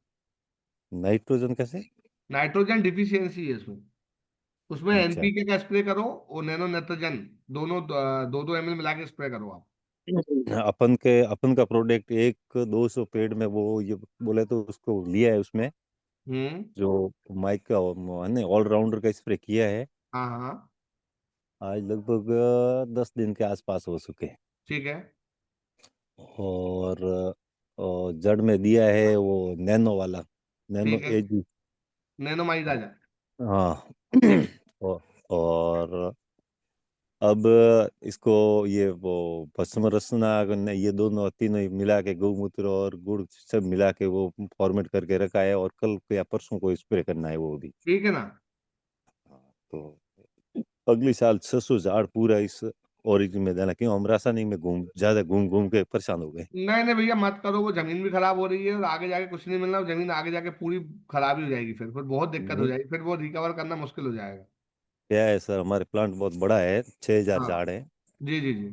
नाइट्रोजन कैसे? नाइट्रोजन डिफिशियंसी है उसमें। उसमें अच्छा। एनपीके का स्प्रे करो और नैनो नेट्रोजन, दोनों 2-2 ml मिला के स्प्रे करो आप। अपन का प्रोडक्ट एक 200 पेड़ में, वो ये बोले तो उसको लिया है उसमें, हम्म। जो माइक का ने ऑलराउंडर का स्प्रे किया है। हाँ हाँ। आज लगभग 10 दिन के आसपास हो चुके हैं। ठीक है। और जड़ में दिया है वो नैनो वाला, नैनो ठीक है। एज। नैनो माइदाजा। हाँ। ठीक। और और अब इसको ये वो भस्म रसना ये दोनों तीनों ही मिला के, गौमूत्र और गुड़ सब मिला के वो फॉर्मेट करके रखा है, और कल या परसों को स्प्रे करना है वो भी। ठीक है ना। हाँ, तो अगली साल 600 झाड़ पूरा इस ओरिजिन में देना, क्यों हम रासायनिक में ज्यादा घूम घूम के परेशान हो गए। नहीं नहीं भैया, मत करो, वो जमीन भी खराब हो रही है और आगे जाके कुछ नहीं मिलना, वो जमीन आगे जाके पूरी खराब ही हो जाएगी, फिर बहुत दिक्कत हो नहीं, जाएगी, फिर वो रिकवर करना मुश्किल हो जाएगा। क्या है सर, हमारे प्लांट बहुत बड़ा है, 6000 हाँ। झाड़ है। जी जी जी।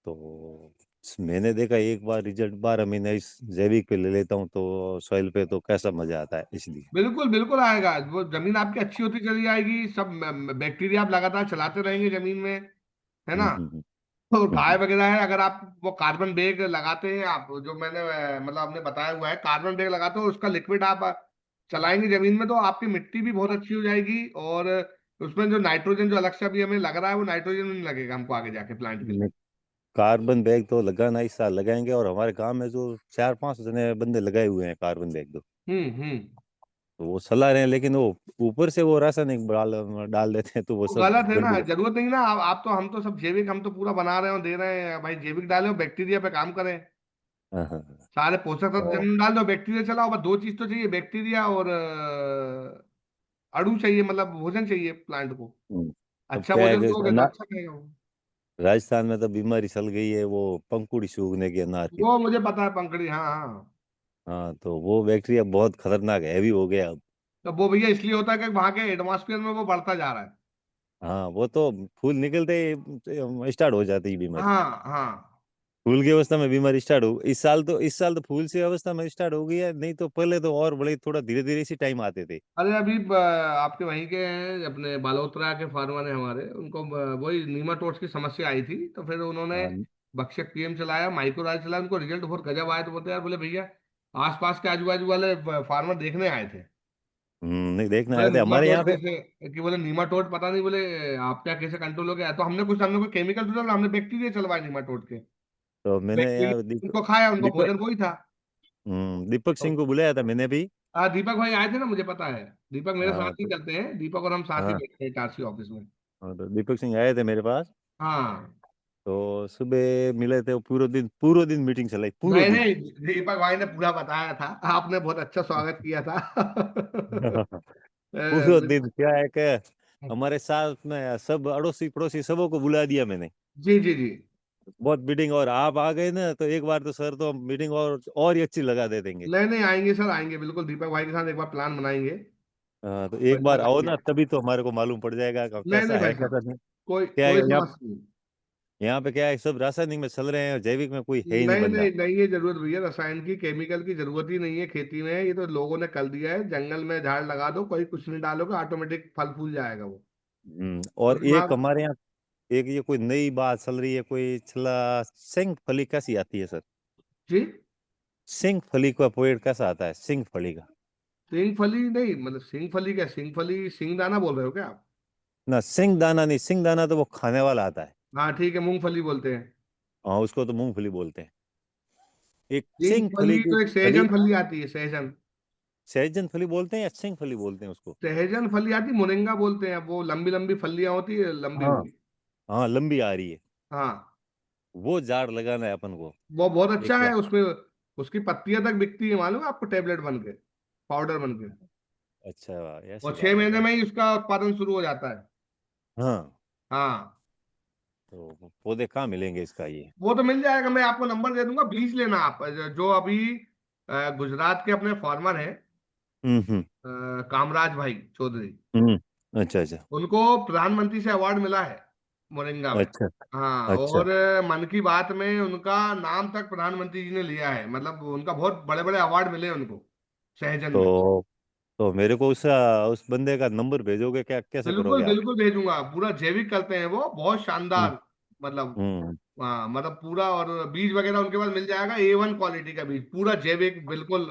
तो मैंने देखा एक बार रिजल्ट 12 महीने इस जैविक पे ले लेता हूँ तो सॉइल पे तो कैसा मजा आता है, इसलिए। बिल्कुल बिल्कुल आएगा, वो जमीन आपकी अच्छी होती चली जाएगी, सब बैक्टीरिया आप लगातार चलाते रहेंगे जमीन में, है ना। हम्म। तो खाए हम्म। वगैरह है, अगर आप वो कार्बन बैग लगाते हैं आप, जो मैंने मतलब आपने बताया हुआ है, कार्बन बैग लगाते हो, उसका लिक्विड आप चलाएंगे जमीन में, तो आपकी मिट्टी भी बहुत अच्छी हो जाएगी, और उसमें जो नाइट्रोजन जो अलग से अभी हमें लग रहा है, वो नाइट्रोजन नहीं लगेगा हमको आगे जाके प्लांट के लिए। हम्म। कार्बन बैग तो लगाना इस साल लगाएंगे, और हमारे गांव में जो 4-5 जने बंदे लगाए हुए हैं कार्बन बैग, हम्म। तो वो सलाह रहे हैं, लेकिन वो ऊपर से वो रासायनिक डाल डाल देते हैं, तो वो वो सब गलत है ना, गड़बड़। जरूरत नहीं ना। आप तो, हम तो सब जैविक, हम तो पूरा बना रहे हो, दे रहे हैं भाई, जैविक डाले हो, बैक्टीरिया पे काम करें, हाँ हाँ हाँ। सारे पोषक तत्व और जमीन में डाल दो, बैक्टीरिया चलाओ, बस 2 चीज तो चाहिए, बैक्टीरिया और अणु चाहिए, मतलब भोजन चाहिए प्लांट को। अब अच्छा क्या है भोजन कि दोगे तो अच्छा रहेगा वो। राजस्थान में तो बीमारी चल गई है, वो पंखुड़ी सूखने की अनार की। वो मुझे पता है, पंकड़ी, हाँ हाँ। हाँ, तो वो बैक्टीरिया बहुत खतरनाक हैवी हो गया अब। तो वो भैया इसलिए होता है कि वहां के एटमॉस्फेयर में वो बढ़ता जा रहा है। हाँ, वो तो फूल निकलते ही स्टार्ट हो जाती है बीमारी। हाँ हाँ। फूल की अवस्था में बीमारी स्टार्ट हो, इस साल तो फूल की अवस्था में स्टार्ट हो गई है, नहीं तो पहले तो और बड़े थोड़ा धीरे धीरे इसी टाइम आते थे। अरे अभी आपके वहीं के हैं, अपने बालोतरा के फार्मर हैं हमारे, उनको वही नीमाटोड्स की समस्या आई थी, तो फिर उन्होंने हाँ। भक्षक पीएम चलाया, माइक्रोराइज चलाया, उनको रिजल्ट बहुत गजब आया, तो बोलते यार, बोले भैया आसपास के आजू बाजू वाले फार्मर देखने आए थे। नहीं देखने बोले आए थे हमारे नीमाटोड यहाँ पे। कैसे, कि बोले नीमाटोड पता नहीं, बोले आप क्या कैसे कंट्रोल हो गया। तो हमने कोई केमिकल तो डाला, हमने बैक्टीरिया चलवाए नीमाटोड के। तो मैंने बैक्टीरिया यहाँ उनको खाया, उनको दीपक भोजन वही था। दीपक तो सिंह को बुलाया था मैंने भी। हाँ, दीपक भाई आए थे ना, मुझे पता है। दीपक मेरे हाँ साथ ही चलते हैं, दीपक और हम साथ ही हाँ बैठते हैं टारसी ऑफिस में। हाँ, तो दीपक सिंह आए थे मेरे पास। हाँ। तो सुबह मिले थे, वो पूरा दिन मीटिंग चलाई, पूरा नहीं दिन। नहीं, दीपक भाई ने पूरा बताया था, आपने बहुत अच्छा स्वागत किया था। पूरा दिन क्या है कि हमारे साथ में सब अड़ोसी पड़ोसी सबों को बुला दिया मैंने। जी जी जी। बहुत मीटिंग, और आप आ गए ना तो एक बार तो सर तो मीटिंग और ही अच्छी लगा दे देंगे। नहीं नहीं, आएंगे सर, आएंगे बिल्कुल, दीपक भाई के साथ एक बार प्लान बनाएंगे। हाँ, तो एक बढ़िया बार आओ करेंगे। ना, तभी तो हमारे को मालूम पड़ जाएगा कि नहीं नहीं कैसा भाई है साहब, कैसा नहीं। कोई क्या है कोई यहाँ, समस्या नहीं। यहाँ पे क्या है, सब रासायनिक में चल रहे हैं, जैविक में कोई है ही नहीं नहीं बंदा। नहीं नहीं, ये जरूरत भैया, रसायन की केमिकल की जरूरत ही नहीं है खेती में। ये तो लोगों ने कर दिया है, जंगल में झाड़ लगा दो, कोई कुछ नहीं डालोगे, ऑटोमेटिक फल फूल जाएगा वो। और एक दिमाग। हमारे यहाँ एक ये कोई नई बात चल रही है, कोई छला सिंगफली कैसी आती है सर? जी। सिंगफली का पेड़ कैसा आता है, सिंगफली का? सिंगफली नहीं, मतलब सिंगफली क्या, सिंगफली सिंगदाना बोल रहे हो क्या आप? ना सिंगदाना नहीं, सिंगदाना तो वो खाने वाला आता है। हाँ ठीक है, मूंगफली बोलते हैं। हाँ, उसको तो मूंगफली बोलते हैं। एक सिंगफली सिंगफली की तो एक फली, सहजन फली आती है, सहजन। सहजन फली बोलते हैं या सिंगफली बोलते हैं उसको? सहजन फली आती, मोरिंगा बोलते हैं, वो लंबी लंबी फलियां होती है, लंबी हाँ हुई। हाँ, लंबी आ रही है। हाँ। वो झाड़ लगाना है अपन को वो बहुत एक अच्छा है बार। उसमें। उसकी पत्तियां तक बिकती है, मालूम है आपको, टेबलेट बन के, पाउडर बन के। अच्छा, ऐसी और 6 महीने बात है। में ही उसका उत्पादन शुरू हो जाता है। हाँ, हाँ। तो पौधे कहाँ मिलेंगे इसका ये? वो तो मिल जाएगा, मैं आपको नंबर दे दूंगा, बीज लेना आप। जो अभी गुजरात के अपने फार्मर हैं, हम्म। कामराज भाई चौधरी, हम्म। अच्छा अच्छा। उनको प्रधानमंत्री से अवार्ड मिला है मोरिंगा में। अच्छा हाँ, अच्छा। और मन की बात में उनका नाम तक प्रधानमंत्री जी ने लिया है, मतलब उनका बहुत बड़े बड़े अवार्ड मिले हैं उनको, सहजन में। तो मेरे को उस बंदे का नंबर भेजोगे क्या, कैसे बिल्कुल करोगे आप? बिल्कुल भेजूंगा, पूरा जैविक करते हैं वो, बहुत हम्म शानदार। मतलब हम्म। हाँ, मतलब पूरा, और बीज वगैरह उनके पास मिल जाएगा, A1 क्वालिटी का बीज, पूरा जैविक बिल्कुल।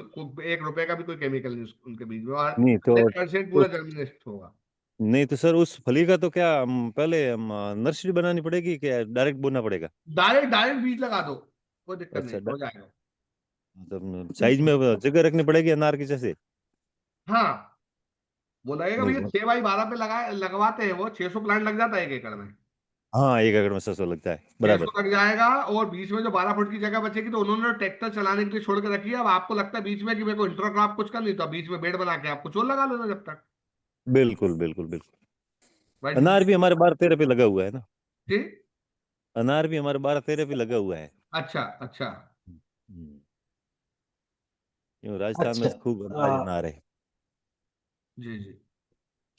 1 रुपए का भी कोई केमिकल नहीं उनके बीज में, और नहीं तो 100% पूरा जर्मिनेट होगा। नहीं तो सर उस फली का तो क्या पहले नर्सरी बनानी पड़ेगी, क्या डायरेक्ट बोना पड़ेगा? डायरेक्ट डायरेक्ट बीज लगा दो, कोई दिक्कत नहीं, अच्छा, हो जाएगा। मतलब साइज में जगह रखनी पड़ेगी अनार की जैसे? हाँ, वो लगेगा नहीं भैया, 6x12 पे लगवाते हैं वो, 600 प्लांट लग जाता है 1 एकड़ में। हाँ, 1 एकड़ में 700 लगता है, 600 बराबर। लग जाएगा, और बीच में जो 12 फुट की जगह बचेगी, तो उन्होंने ट्रैक्टर चलाने के लिए छोड़ के रखी है। अब आपको लगता है बीच में कि मेरे को इंटरक्रॉप कुछ करनी, तो आप बीच में बेड बना के आप कुछ और लगा लेना जब तक। बिल्कुल बिल्कुल बिल्कुल। भाई अनार जितनी। भी हमारे 12-13 पे लगा हुआ है ना। जी। अनार भी हमारे 12-13 पे लगा हुआ है। अच्छा अच्छा। हम्म। राजस्थान में अच्छा। खूब अनाज हाँ। अनार है। जी जी।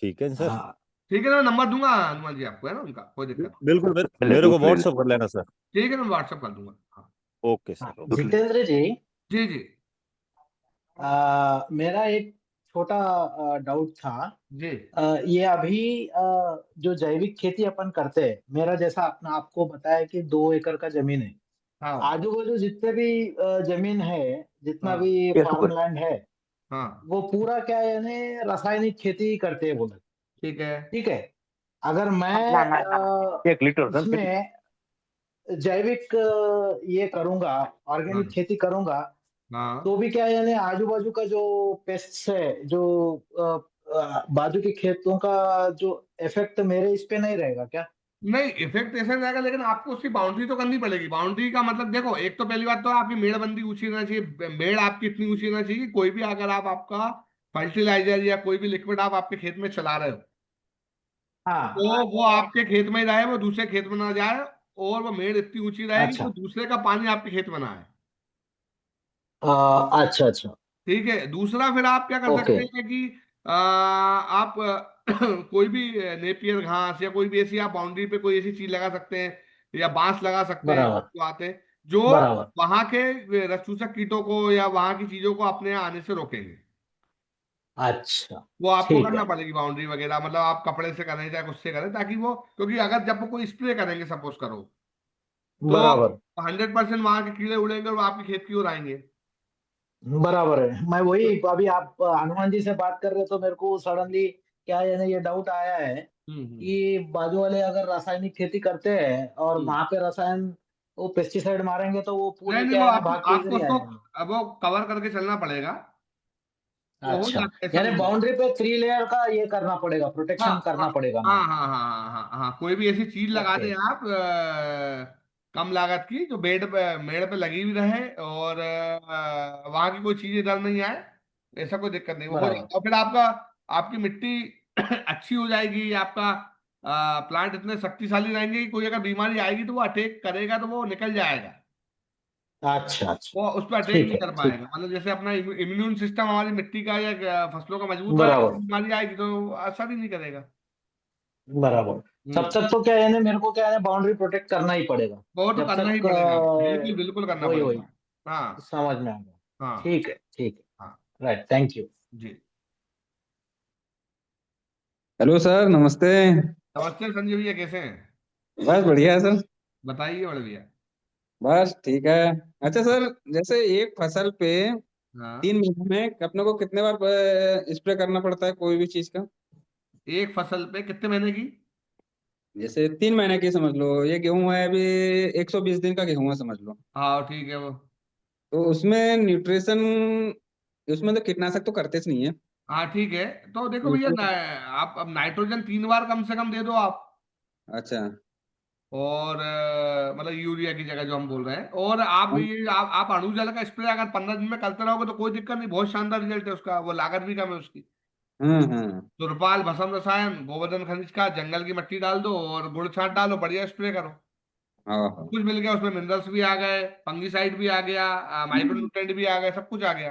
ठीक है सर। हाँ, ठीक है ना, मैं नंबर दूंगा हनुमान जी आपको, है ना उनका, कोई दिक्कत नहीं। बिल्कुल, पहले मेरे को दूध ले व्हाट्सअप कर लेना सर। ठीक है ना, मैं व्हाट्सअप कर दूंगा, हाँ। ओके हाँ, सर, ओके। ले। जितेंद्र जी, जी जी मेरा एक छोटा डाउट था। जी। ये अभी जो जैविक खेती अपन करते हैं, मेरा जैसा अपना आपको बताया कि 2 एकड़ का जमीन है। हाँ आजू बाजू जितने भी जमीन है, जितना हाँ भी ये फार्म सुपर। लैंड है, हाँ। वो पूरा क्या है, यानी रासायनिक खेती ही करते हैं बोले। ठीक है। ठीक है। अगर मैं 1 लीटर सर फिर। उसमें जैविक ये करूंगा, ऑर्गेनिक हाँ खेती करूंगा, तो हाँ। भी क्या है, यानी आजू बाजू का जो पेस्ट है, जो बाजू के खेतों का जो इफेक्ट मेरे इस पे नहीं रहेगा क्या? नहीं, इफेक्ट ऐसा नहीं आएगा, लेकिन आपको उसकी बाउंड्री तो करनी पड़ेगी। बाउंड्री का मतलब देखो, एक तो पहली बात तो आपकी मेड़बंदी ऊंची रहना चाहिए, मेड़ आपकी इतनी ऊंची रहना चाहिए कि कोई भी, अगर आप आपका फर्टिलाइजर या कोई भी लिक्विड आप आपके खेत में चला रहे हो, हाँ। तो वो आपके खेत में ही रहे, वो दूसरे खेत में ना जाए। और वो मेड़ इतनी ऊंची रहेगी कि अच्छा। दूसरे का पानी आपके खेत में ना आए। अच्छा अच्छा। ठीक है। दूसरा, फिर आप क्या कर ओके। सकते हैं कि आप कोई भी नेपियर घास या कोई भी ऐसी आप बाउंड्री पे कोई ऐसी चीज लगा सकते हैं, या बांस लगा सकते हैं, बराबर जो आते हैं, जो बराबर। वहां के रसचूसक कीटों को या वहां की चीजों को अपने यहाँ आने से रोकेंगे। अच्छा। वो आपको ठीक करना है। पड़ेगी बाउंड्री वगैरह, मतलब आप कपड़े से करें चाहे कुछ से करें, ताकि वो, क्योंकि अगर जब वो कोई स्प्रे करेंगे सपोज करो, तो बराबर। 100% वहां के कीड़े उड़ेंगे और वो आपके खेत की ओर आएंगे। बराबर है। मैं वही अभी आप हनुमान जी से बात कर रहे तो मेरे को सडनली क्या है ना, ये डाउट आया है हम्म कि बाजू वाले अगर रासायनिक खेती करते हैं और हम्म। वहां पे रसायन वो पेस्टिसाइड मारेंगे तो वो नहीं पूरे नहीं, क्या वो है ना आपको भाग के इधर आपको ही आ उसको जाएंगे। अब वो कवर करके चलना पड़ेगा, वो हो अच्छा, जाता है, ऐसा यानी नहीं है। बाउंड्री पे 3 लेयर का ये करना पड़ेगा, हाँ प्रोटेक्शन हाँ करना पड़ेगा हाँ मेरे को। हाँ हाँ हाँ हाँ हाँ, कोई भी ऐसी चीज लगा ओके। दें आप कम लागत की, जो मेड़ पे लगी भी रहे और वहां की कोई चीज इधर नहीं आए, ऐसा कोई दिक्कत नहीं, वो हो बराबर। जाएगा। और फिर आपका आपकी मिट्टी अच्छी हो जाएगी, आपका प्लांट इतने शक्तिशाली रहेंगे कि कोई अगर बीमारी आएगी तो वो अटैक करेगा तो वो निकल जाएगा, अच्छा अच्छा। वो उस पर अटैक ठीक नहीं है कर ठीक पाएगा। मतलब जैसे अपना इम्यून सिस्टम हमारी मिट्टी का या फसलों का है। मजबूत रहेगा, बराबर बीमारी आएगी तो असर ही नहीं करेगा। बराबर। तब हम्म। तक तो क्या है ना, मेरे को क्या है ना बाउंड्री प्रोटेक्ट करना ही पड़ेगा। वो तो जब करना ही तक पड़ेगा, बिल्कुल बिल्कुल करना वही वही पड़ेगा। हाँ समझ में आ गया। हाँ ठीक है ठीक हाँ। है। Right, thank you. जी। हेलो सर, नमस्ते। नमस्ते संजय भैया, कैसे हैं? बस बढ़िया है सर। बताइए बड़े भैया। बस ठीक है। अच्छा सर, जैसे एक फसल पे हाँ, 3 महीने में अपने को कितने बार स्प्रे करना पड़ता है कोई भी चीज का? एक फसल पे कितने महीने की? जैसे 3 महीने की समझ लो, ये गेहूं है अभी, 120 दिन का गेहूं है समझ लो। हाँ ठीक है वो। तो उसमें न्यूट्रिशन, उसमें तो कीटनाशक तो करते ही नहीं है। हाँ ठीक है, तो देखो भैया उसमें आप अब नाइट्रोजन 3 बार कम से कम दे दो आप। अच्छा। और मतलब यूरिया की जगह जो हम बोल रहे हैं, और आप हम- ये आप अणु जल का स्प्रे अगर 15 दिन में करते रहोगे तो कोई दिक्कत नहीं, बहुत शानदार रिजल्ट है उसका, वो लागत भी कम है उसकी। हाँ। तुरपाल, भस्म रसायन, गोवर्धन खनिज का, जंगल की मिट्टी डाल दो और गुड़ छांट डालो, बढ़िया स्प्रे करो। हाँ हाँ। कुछ मिल गया उसमें, मिनरल्स भी आ गए, फंगीसाइड भी आ गया, माइक्रो न्यूट्रिएंट भी आ गए, सब कुछ आ गया।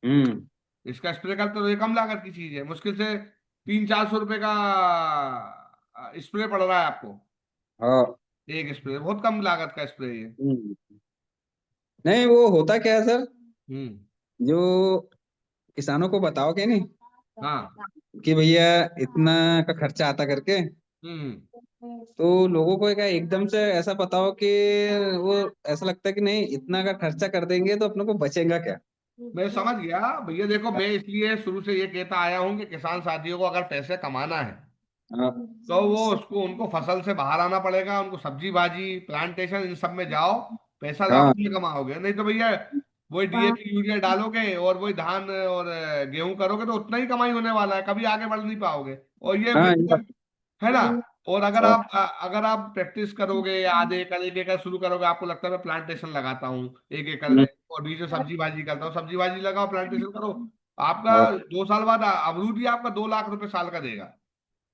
हम्म। इसका स्प्रे करते तो ये कम लागत की चीज है, मुश्किल से 300-400 रुपए का स्प्रे पड़ रहा है आपको। हाँ। एक स्प्रे बहुत कम लागत का स्प्रे है। हम्म। नहीं, वो होता क्या है सर, हम्म। जो किसानों को बताओगे नहीं हाँ। कि भैया इतना का खर्चा आता करके, हम्म। तो लोगों को क्या एकदम से ऐसा बताओ कि वो ऐसा लगता है कि नहीं इतना का खर्चा कर देंगे तो अपने को बचेगा क्या। मैं समझ गया भैया, देखो मैं इसलिए शुरू से ये कहता आया हूँ कि किसान साथियों को अगर पैसे कमाना है हाँ तो वो उसको उनको फसल से बाहर आना पड़ेगा, उनको सब्जी भाजी प्लांटेशन इन सब में जाओ, पैसा हाँ लाखों में कमाओगे। नहीं तो भैया वही डीएपी यूरिया डालोगे और वही धान और गेहूं करोगे तो उतना ही कमाई होने वाला है, कभी आगे बढ़ नहीं पाओगे। और ये हाँ ये बिल्कुल है ना। और हाँ। अगर आप प्रैक्टिस करोगे या आधे एकड़ 1 एकड़ शुरू करोगे, आपको लगता है मैं प्लांटेशन लगाता हूँ 1 एकड़ में हम्म, और बीच में सब्जी भाजी करता हूँ, सब्जी भाजी लगाओ प्लांटेशन करो, आपका हाँ। 2 साल बाद अमरूद ही आपका 2 लाख रुपए साल का देगा।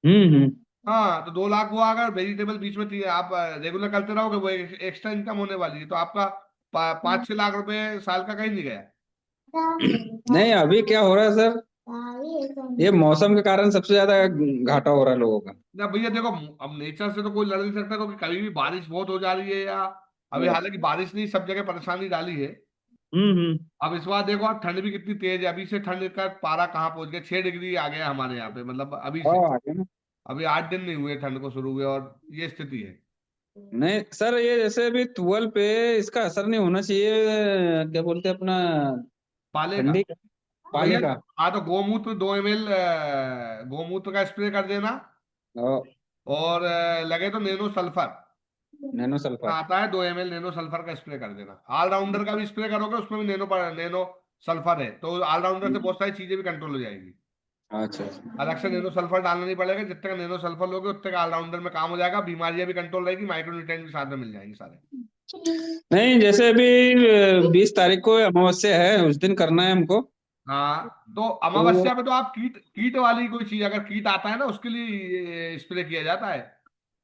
हम्म। हाँ, तो 2 लाख वो अगर वेजिटेबल बीच में आप रेगुलर करते रहोगे, वो एक्स्ट्रा इनकम होने वाली है, तो आपका 5-6 लाख रुपए साल का कहीं नहीं गया। नहीं, अभी क्या हो रहा है सर, ये मौसम के कारण सबसे ज्यादा घाटा हो रहा है लोगों का। ना भैया देखो, अब नेचर से तो कोई लड़ नहीं सकता, क्योंकि कभी भी बारिश बहुत हो जा रही है या अभी हालांकि बारिश ने सब जगह परेशानी डाली है। हम्म। अब इस बार देखो आप, ठंड भी कितनी तेज है, अभी से ठंड का पारा कहाँ पहुंच गया, 6 डिग्री आ गया हमारे यहाँ पे, मतलब अभी हाँ से। आगे ना। अभी 8 दिन नहीं हुए ठंड को शुरू हुए और ये स्थिति है। नहीं सर, ये जैसे अभी ट्वेल्व पे इसका असर नहीं होना चाहिए, क्या बोलते हैं अपना, पाले का ठंडी का, पाले भैया, का। हाँ तो गोमूत्र 2 ml गोमूत्र का स्प्रे कर देना। और और लगे तो नैनो सल्फर नैनो सल्फर। आता है, 2 ml नैनो सल्फर का स्प्रे कर देना। ऑलराउंडर का भी स्प्रे करोगे उसमें भी नैनो सल्फर है, तो ऑलराउंडर से बहुत सारी चीजें भी कंट्रोल हो जाएगी। अच्छा अच्छा। अलग से नैनो सल्फर डालना नहीं पड़ेगा, जितने का नैनो सल्फर लोगे उतने का ऑलराउंडर में काम हो जाएगा, बीमारियां भी कंट्रोल रहेगी, माइक्रो न्यूट्रिएंट भी साथ में मिल जाएंगे सारे। नहीं, जैसे अभी 20 तारीख को अमावस्या है, उस दिन करना है हमको। हाँ, तो तो अमावस्या पे तो आप कीट कीट वाली कोई चीज, अगर कीट आता है ना उसके लिए स्प्रे किया जाता है।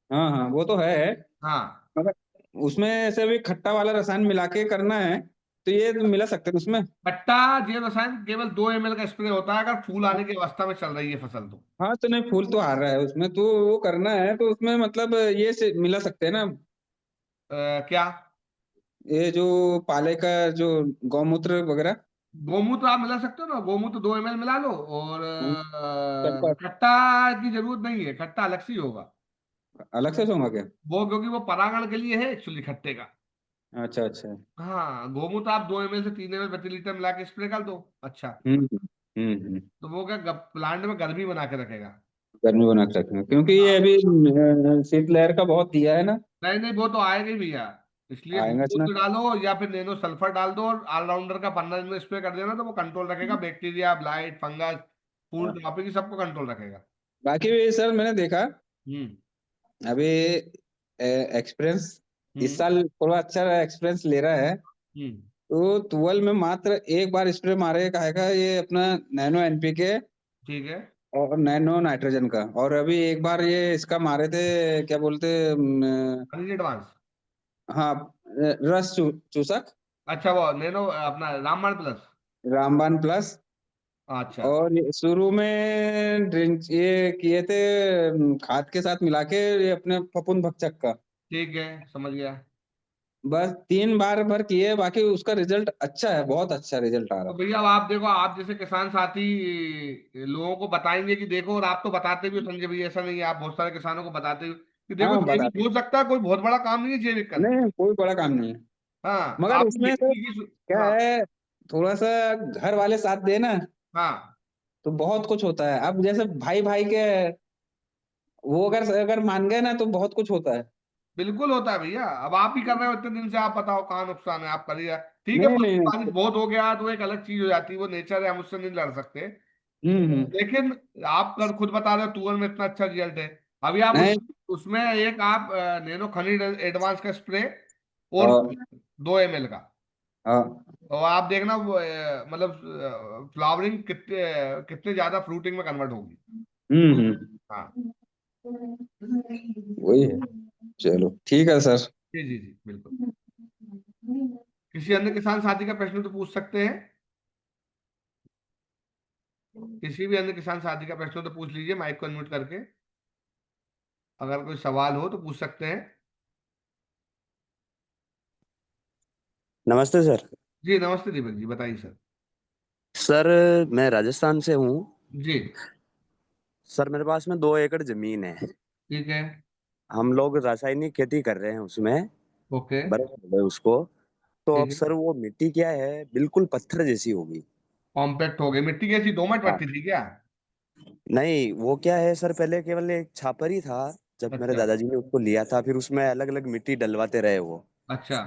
हाँ हाँ, वो तो है, हाँ, मगर उसमें ऐसे भी खट्टा वाला रसायन मिला के करना है, तो ये मिला सकते हैं उसमें। खट्टा जैव रसायन केवल 2 ml का स्प्रे होता है अगर फूल आने की अवस्था में चल रही है फसल तो। हाँ तो नहीं, फूल तो आ रहा है उसमें, तो वो करना है तो उसमें मतलब ये से मिला सकते हैं ना, क्या? ये जो पाले का जो गौमूत्र वगैरह। गोमूत्र आप मिला सकते हो ना, गोमूत्र 2 ml मिला लो। और सल्फर खट्टा की जरूरत नहीं है, खट्टा अलग से ही होगा अलग से होगा क्या? वो, क्योंकि वो परागण के लिए है एक्चुअली खट्टे का। अच्छा अच्छा। हाँ, गोमूत्र आप 2 ml से 3 ml प्रति लीटर मिला के स्प्रे कर दो। अच्छा, तो वो क्या प्लांट में गर्मी बना के रखेगा। गर्मी बना के रखना, क्योंकि ये हाँ, अभी शीतलहर का बहुत दिया है ना। नहीं नहीं, वो तो आएगा ही भैया। इसलिए आएगा ना। गोमूत्र डालो या फिर नैनो सल्फर डाल दो, और ऑलराउंडर का 15 दिन में स्प्रे कर देना, तो वो कंट्रोल रखेगा बैक्टीरिया, ब्लाइट, फंगस, फूल हाँ। ड्रॉपिंग, सबको कंट्रोल रखेगा। बाकी भी सर मैंने देखा हम्म। अभी एक्सपीरियंस इस हम्म। साल थोड़ा अच्छा एक्सपीरियंस ले रहा है। हम्म। तो तुअल में मात्र एक बार स्प्रे मारे कहेगा ये अपना नैनो एनपीके ठीक है। और नैनो नाइट्रोजन का, और अभी एक बार ये इसका मारे थे, क्या बोलते खनिज एडवांस। हाँ, चूसक, अच्छा, वो नैनो अपना रामबाण प्लस। रामबाण प्लस। अच्छा। और ये शुरू में ड्रिंक ये किए थे खाद के साथ मिला के, ये अपने फपुन भक्चक का। ठीक है, समझ गया। बस 3 बार भर किए, बाकी उसका रिजल्ट अच्छा है, बहुत अच्छा रिजल्ट आ तो रहा भैया अब आप देखो, आप जैसे किसान साथी लोगों को बताएंगे कि देखो, और आप तो बताते भी हो संजय भैया, ऐसा नहीं है, आप बहुत सारे किसानों को बताते हो कि है। देखो, हाँ जैविक बताते। हो सकता है, कोई बहुत बड़ा काम नहीं है जैविक करना। नहीं कोई बड़ा काम नहीं है। हाँ, मगर आपने इसमें सर खेती की क्या हाँ। है, थोड़ा सा घर वाले साथ देना हाँ, तो बहुत कुछ होता है। अब जैसे भाई भाई के वो अगर अगर मान गए ना तो बहुत कुछ होता है। बिल्कुल होता है भैया। अब आप ही कर रहे हो इतने दिन से, आप बताओ कहाँ नुकसान है, आप करिए। ठीक है, नहीं नहीं बारिश बहुत हो गया तो एक अलग चीज हो जाती है, वो नेचर है, हम उससे नहीं लड़ सकते। हम्म। लेकिन आप कर खुद बता रहे हो तुअर में इतना अच्छा रिजल्ट है। अभी आप नहीं। उसमें एक आप नैनो खनिज एडवांस का स्प्रे और हाँ 2 ml का, हाँ। और आप देखना वो, मतलब फ्लावरिंग कितने कितने ज्यादा फ्रूटिंग में कन्वर्ट होगी। हम्म। हाँ। वही है। चलो ठीक है सर। जी जी जी, बिल्कुल। किसी अन्य किसान साथी का प्रश्न तो पूछ सकते हैं। किसी भी अन्य किसान साथी का प्रश्न तो पूछ लीजिए, माइक को अनम्यूट करके। अगर कोई सवाल हो तो पूछ सकते हैं। नमस्ते सर। जी नमस्ते दीपक जी, बताइए सर। सर मैं राजस्थान से हूँ। जी। सर मेरे पास में 2 एकड़ जमीन है। ठीक है। हम लोग रासायनिक खेती कर रहे हैं उसमें, ओके। बराबर है उसको। तो अब ठीक है। सर वो मिट्टी क्या है, बिल्कुल पत्थर जैसी होगी। कॉम्पैक्ट हो गई मिट्टी, कैसी दोमट हाँ। मिट्टी थी क्या? नहीं वो क्या है सर, पहले केवल एक छापर ही था। जब मेरे अच्छा। दादाजी ने उसको लिया था, फिर उसमें अलग अलग मिट्टी डलवाते रहे वो। अच्छा।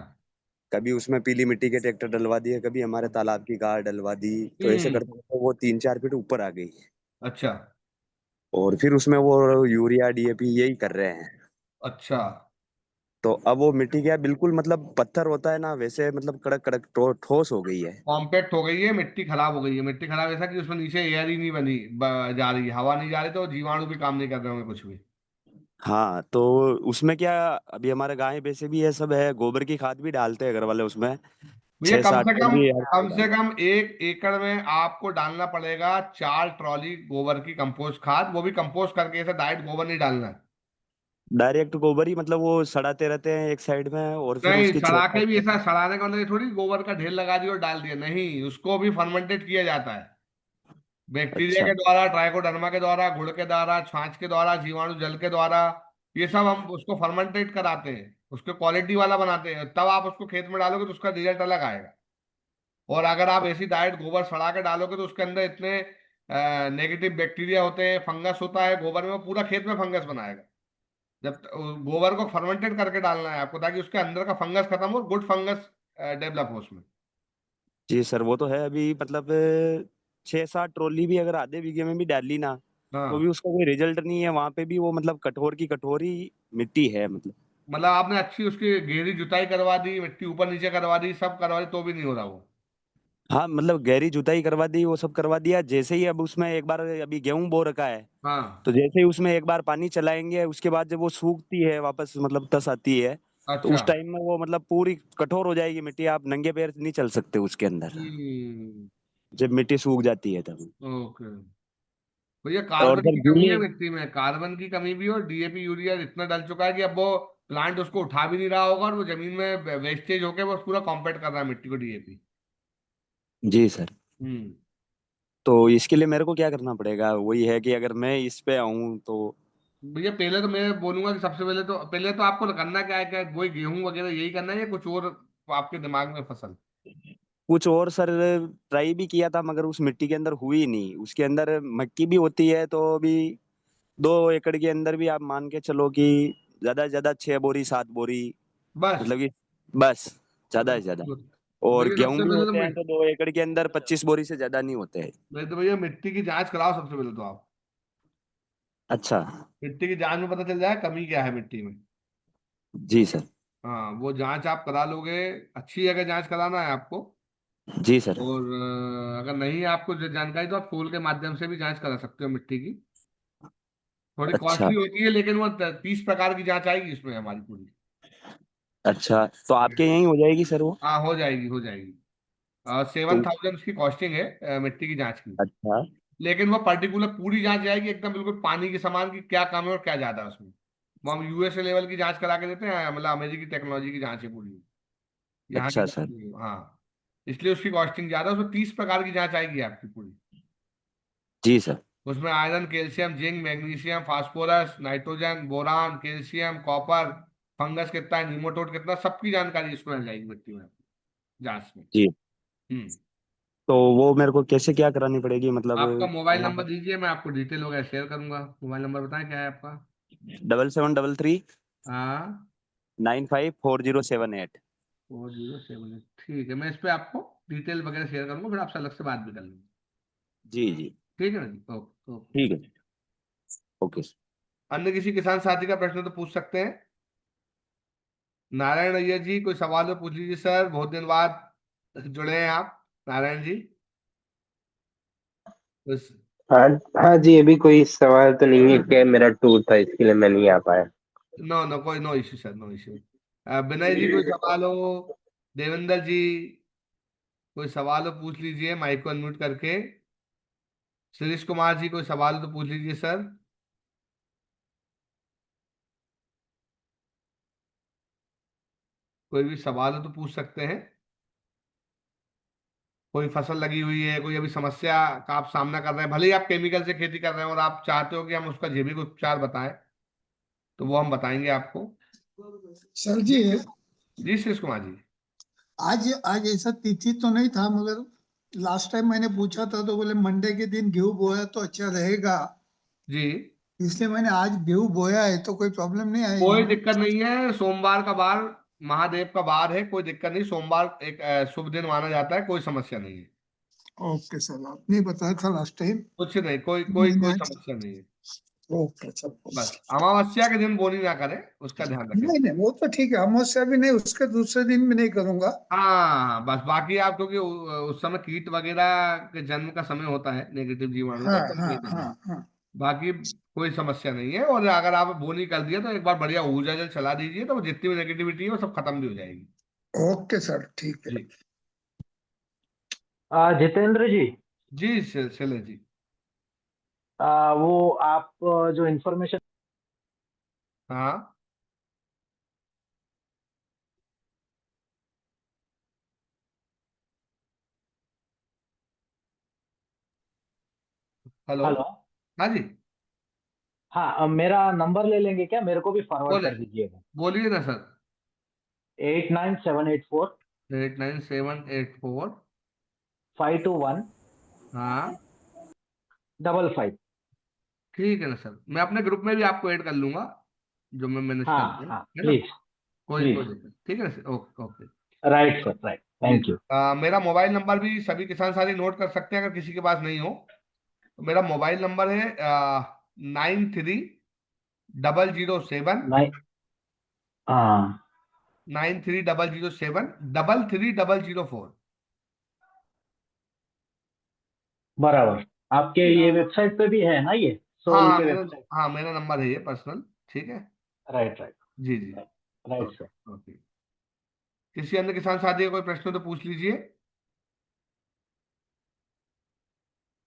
कभी उसमें पीली मिट्टी के ट्रैक्टर डलवा दिए, कभी हमारे तालाब की गाड़ डलवा दी। तो ऐसे हम्म। करते करते वो 3-4 फीट ऊपर आ गई। अच्छा। और फिर उसमें वो यूरिया डीएपी यही कर रहे हैं। अच्छा। तो अब वो मिट्टी क्या है, बिल्कुल मतलब पत्थर होता है ना वैसे, मतलब कड़क कड़क ठोस हो गई है। कॉम्पैक्ट हो गई है मिट्टी, खराब हो गई है मिट्टी, खराब ऐसा कि उसमें नीचे एयर ही नहीं जा रही, हवा नहीं जा रही, तो जीवाणु भी काम नहीं कर रहे होंगे कुछ भी। हाँ तो उसमें क्या, अभी हमारे गाय भैंसे भी है, सब है, गोबर की खाद भी डालते हैं घर वाले उसमें। भैया छह कम सात से कम, ट्रॉली हर साल कम से डालते कम 1 एकड़ में आपको डालना पड़ेगा 4 ट्रॉली गोबर की कंपोस्ट खाद, वो भी कंपोस्ट करके, ऐसे डायरेक्ट गोबर नहीं डालना है। हैं। डायरेक्ट गोबर ही, मतलब वो सड़ाते रहते हैं एक साइड में, और फिर नहीं, उसकी छह सड़ा के सात भी ऐसा, सड़ाने का मतलब ये थोड़ी गोबर का ढेर लगा दिया और डाल दिया, नहीं, उसको भी फर्मेंटेड किया जाता है बैक्टीरिया अच्छा। के द्वारा, ट्राइकोडर्मा के द्वारा, गुड़ के द्वारा, छाछ के द्वारा, जीवाणु जल के द्वारा। ये सब हम उसको फर्मेंटेट कराते हैं, उसको क्वालिटी वाला बनाते हैं, तब आप उसको खेत में डालोगे तो उसका रिजल्ट अलग आएगा। और अगर आप ऐसी डायरेक्ट गोबर सड़ा के डालोगे तो उसके अंदर इतने नेगेटिव बैक्टीरिया होते हैं, फंगस होता है गोबर में, वो पूरा खेत में फंगस बनाएगा। जब गोबर को फर्मेंटेट करके डालना है आपको, ताकि उसके अंदर का फंगस खत्म हो, गुड फंगस डेवलप हो उसमें। जी सर, वो तो है। अभी मतलब 6-7 ट्रॉली भी अगर आधे बीघे में भी डाली ना, तो भी हाँ, उसका कोई रिजल्ट नहीं है वहां पे भी। वो मतलब कठोर की कठोर ही मिट्टी है मतलब। मतलब आपने अच्छी उसकी गहरी जुताई करवा दी, मिट्टी ऊपर नीचे करवा दी, सब करवा दी, तो भी नहीं हो रहा वो? हाँ मतलब गहरी जुताई करवा दी, वो सब करवा दिया। जैसे ही अब उसमें एक बार, अभी गेहूं बो रखा है, हाँ। तो जैसे ही उसमें एक बार पानी चलाएंगे, उसके बाद जब वो सूखती है वापस, मतलब तस आती है, तो अच्छा। उस टाइम में वो मतलब पूरी कठोर हो जाएगी मिट्टी। आप नंगे पैर नहीं चल सकते उसके अंदर, हम्म। जब मिट्टी सूख जाती है तब। ओके। भैया और कार्बन सर की कमी है गीली, मिट्टी में, कार्बन की कमी भी, और डीएपी यूरिया इतना डल चुका है कि अब वो प्लांट उसको उठा भी नहीं रहा होगा, और वो जमीन में वेस्टेज होके वो पूरा कॉम्पैक्ट कर रहा है मिट्टी को, डीएपी। जी सर। हम्म। तो इसके लिए मेरे को क्या करना पड़ेगा, वही है कि अगर मैं इस पे आऊं तो। भैया पहले तो मैं बोलूंगा कि सबसे पहले तो आपको करना क्या है, क्या वही गेहूं वगैरह यही करना है या कुछ और आपके दिमाग में फसल? कुछ और सर ट्राई भी किया था मगर उस मिट्टी के अंदर हुई नहीं। उसके अंदर मक्की भी होती है तो अभी 2 एकड़ के अंदर भी आप मान के चलो कि ज्यादा से ज्यादा 6 बोरी 7 बोरी, बस। मतलब कि बस, ज्यादा से ज्यादा। तो और भैया गेहूं सबसे भी पहले तो होते हैं तो 2 एकड़ के अंदर 25 बोरी से ज्यादा नहीं होते हैं। नहीं तो भैया मिट्टी की जांच कराओ सबसे पहले तो आप। अच्छा। मिट्टी की जांच में पता चल जाए कमी क्या है मिट्टी में। जी सर। हाँ, वो जांच आप करा लोगे। अच्छी जगह जांच कराना है आपको। जी सर। और अगर नहीं है आपको जो जानकारी तो आप फूल के माध्यम से भी जांच करा सकते हो मिट्टी की। थोड़ी अच्छा। कॉस्टली होती है लेकिन वो 30 प्रकार की जांच आएगी इसमें हमारी पूरी। अच्छा, तो आपके यहीं हो जाएगी सर वो? हाँ, हो जाएगी हो जाएगी। तो 7,000 उसकी कॉस्टिंग है मिट्टी की जांच की। अच्छा। लेकिन वो पर्टिकुलर पूरी जांच जाएगी एकदम बिल्कुल पानी के समान की क्या कम है और क्या ज्यादा है उसमें। वो हम यूएसए लेवल की जांच करा के देते हैं, मतलब अमेरिकी टेक्नोलॉजी की जांच है पूरी। यहाँ की अच्छा जांच सर। नहीं है, हाँ। इसलिए उसकी कॉस्टिंग ज्यादा है, उसमें 30 प्रकार की जांच आएगी आपकी पूरी। जी सर। उसमें iron, calcium, zinc, magnesium, phosphorus, nitrogen, boron, calcium, copper, fungus कितना है, निमोटोड कितना, सबकी जानकारी इसमें आ जाएगी मिट्टी में जांच में। जी। हम्म। तो वो मेरे को कैसे क्या करानी पड़ेगी, मतलब आपका मोबाइल वहाँ नंबर पर? दीजिए, मैं आपको डिटेल वगैरह शेयर करूंगा। मोबाइल नंबर बताएं क्या है आपका? 7733 हाँ, 954078। 4078। ठीक है, मैं इस पे आपको डिटेल वगैरह शेयर करूंगा, फिर आपसे अलग से बात भी कर लूंगा। जी जी। ठीक है ना जी, ओके ओके। ठीक है। ओके। अन्य किसी किसान साथी का प्रश्न तो पूछ सकते हैं। नारायण अय्यर जी, कोई सवाल तो पूछ लीजिए सर, बहुत दिन बाद जुड़े हैं आप, नारायण जी। बस। हाँ। हाँ जी, अभी कोई सवाल तो नहीं है, क्या मेरा टूर था इसके लिए मैं नहीं आ पाया। नो नो, कोई no issue sir, no issue. Vinay ji, कोई सवाल हो? देवेंद्र जी, कोई सवाल हो पूछ लीजिए माइक को अनम्यूट करके। सुरेश कुमार जी, कोई सवाल हो तो पूछ लीजिए सर। कोई भी सवाल हो तो पूछ सकते हैं। कोई फसल लगी हुई है, कोई अभी समस्या का आप सामना कर रहे हैं, भले ही आप केमिकल से खेती कर रहे हैं और आप चाहते हो कि हम उसका जैविक उपचार बताएं, तो वो हम बताएंगे आपको। सर जी, जी सुरेश कुमार जी। आज आज ऐसा तिथि तो नहीं था, मगर लास्ट टाइम मैंने पूछा था तो बोले मंडे के दिन गेहूं बोया तो अच्छा रहेगा, जी, इसलिए मैंने आज गेहूं बोया है। तो कोई प्रॉब्लम नहीं आएगी कोई ना? दिक्कत नहीं है, सोमवार का बार महादेव का बार है, कोई दिक्कत नहीं। सोमवार एक शुभ दिन माना जाता है, कोई समस्या नहीं है। ओके सर, आपने बताया था लास्ट टाइम। कुछ नहीं, कोई कोई मैंने कोई आज। समस्या नहीं है। Okay sir. बस अमावस्या के दिन बोनी ना करें, उसका ध्यान रखें। नहीं नहीं, वो तो ठीक है, अमावस्या भी नहीं, उसके दूसरे दिन भी नहीं करूंगा। हाँ, बस बाकी आप, क्योंकि उस समय कीट वगैरह के जन्म का समय होता है, नेगेटिव जीवाणु का, हाँ तब हाँ नहीं हाँ करना। हाँ। बाकी कोई समस्या नहीं है। और अगर आप बोनी कर दिया तो एक बार बढ़िया ऊर्जा जल चला दीजिए, तो वो जितनी भी नेगेटिविटी है वो सब खत्म भी हो जाएगी। ओके सर, ठीक है। जी जितेंद्र जी, जी, शैलेश जी। वो आप जो इंफॉर्मेशन। हाँ, हेलो। हेलो। हाँ जी, हाँ, मेरा नंबर ले लेंगे क्या? मेरे को भी फॉरवर्ड बोले, कर दीजिएगा। बोलिए ना सर। 89784 89784। 521 हाँ, 55। ठीक है ना सर, मैं अपने ग्रुप में भी आपको ऐड कर लूंगा, जो मैं मैनेज करता हाँ हूँ, हाँ, है ना। प्लीज कोई कोई प्लीज। दिक्कत, ठीक है ना sir, okay okay. Right sir, right, जी, थैंक यू। मेरा मोबाइल नंबर भी सभी किसान साथी नोट कर सकते हैं अगर किसी के पास नहीं हो। तो मेरा मोबाइल नंबर है 93 007 नहीं, हाँ, 93 007 33 004। बराबर। आपके ये वेबसाइट पे भी है ना, ये सोल हाँ के मेरा, वेबसाइट? हाँ मेरा नंबर है ये पर्सनल। ठीक है। राइट राइट जी जी। Right. Right sir. Okay okay. किसी अन्य किसान साथी का कोई प्रश्न हो तो पूछ लीजिए।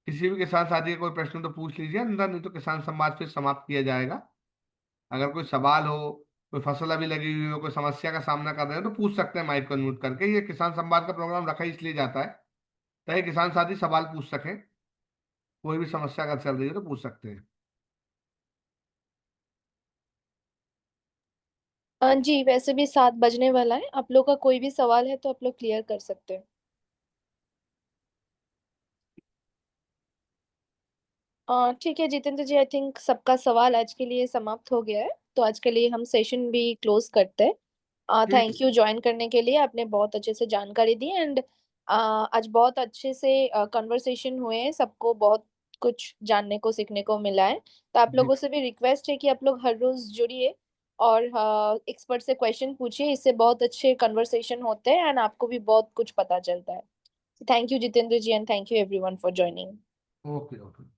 किसी भी किसान साथी का कोई प्रश्न हो तो पूछ लीजिए, अंदर नहीं तो किसान संवाद फिर समाप्त किया जाएगा। अगर कोई सवाल हो, कोई फसल अभी लगी हुई हो, कोई समस्या का सामना कर रहे हो तो पूछ सकते हैं माइक को म्यूट करके। ये किसान संवाद का प्रोग्राम रखा इसलिए जाता है ताकि किसान साथी सवाल पूछ सकें। कोई भी समस्या अगर चल रही है तो पूछ सकते हैं। जी वैसे भी 7 बजने वाला है, आप लोग का कोई भी सवाल है तो आप लोग क्लियर कर सकते हैं। ठीक है जितेंद्र जी, आई थिंक सबका सवाल आज के लिए समाप्त हो गया है, तो आज के लिए हम सेशन भी क्लोज करते हैं। ठीक थैंक यू ज्वाइन करने के लिए, आपने बहुत अच्छे से जानकारी दी एंड आज बहुत अच्छे से कन्वर्सेशन हुए हैं, सबको बहुत कुछ जानने को सीखने को मिला है। तो आप जी लोगों से भी रिक्वेस्ट है कि आप लोग हर रोज जुड़िए और एक्सपर्ट से क्वेश्चन पूछिए, इससे बहुत अच्छे कन्वर्सेशन होते हैं एंड आपको भी बहुत कुछ पता चलता है। Thank you Jitendra ji and thank you everyone for joining. Okay okay.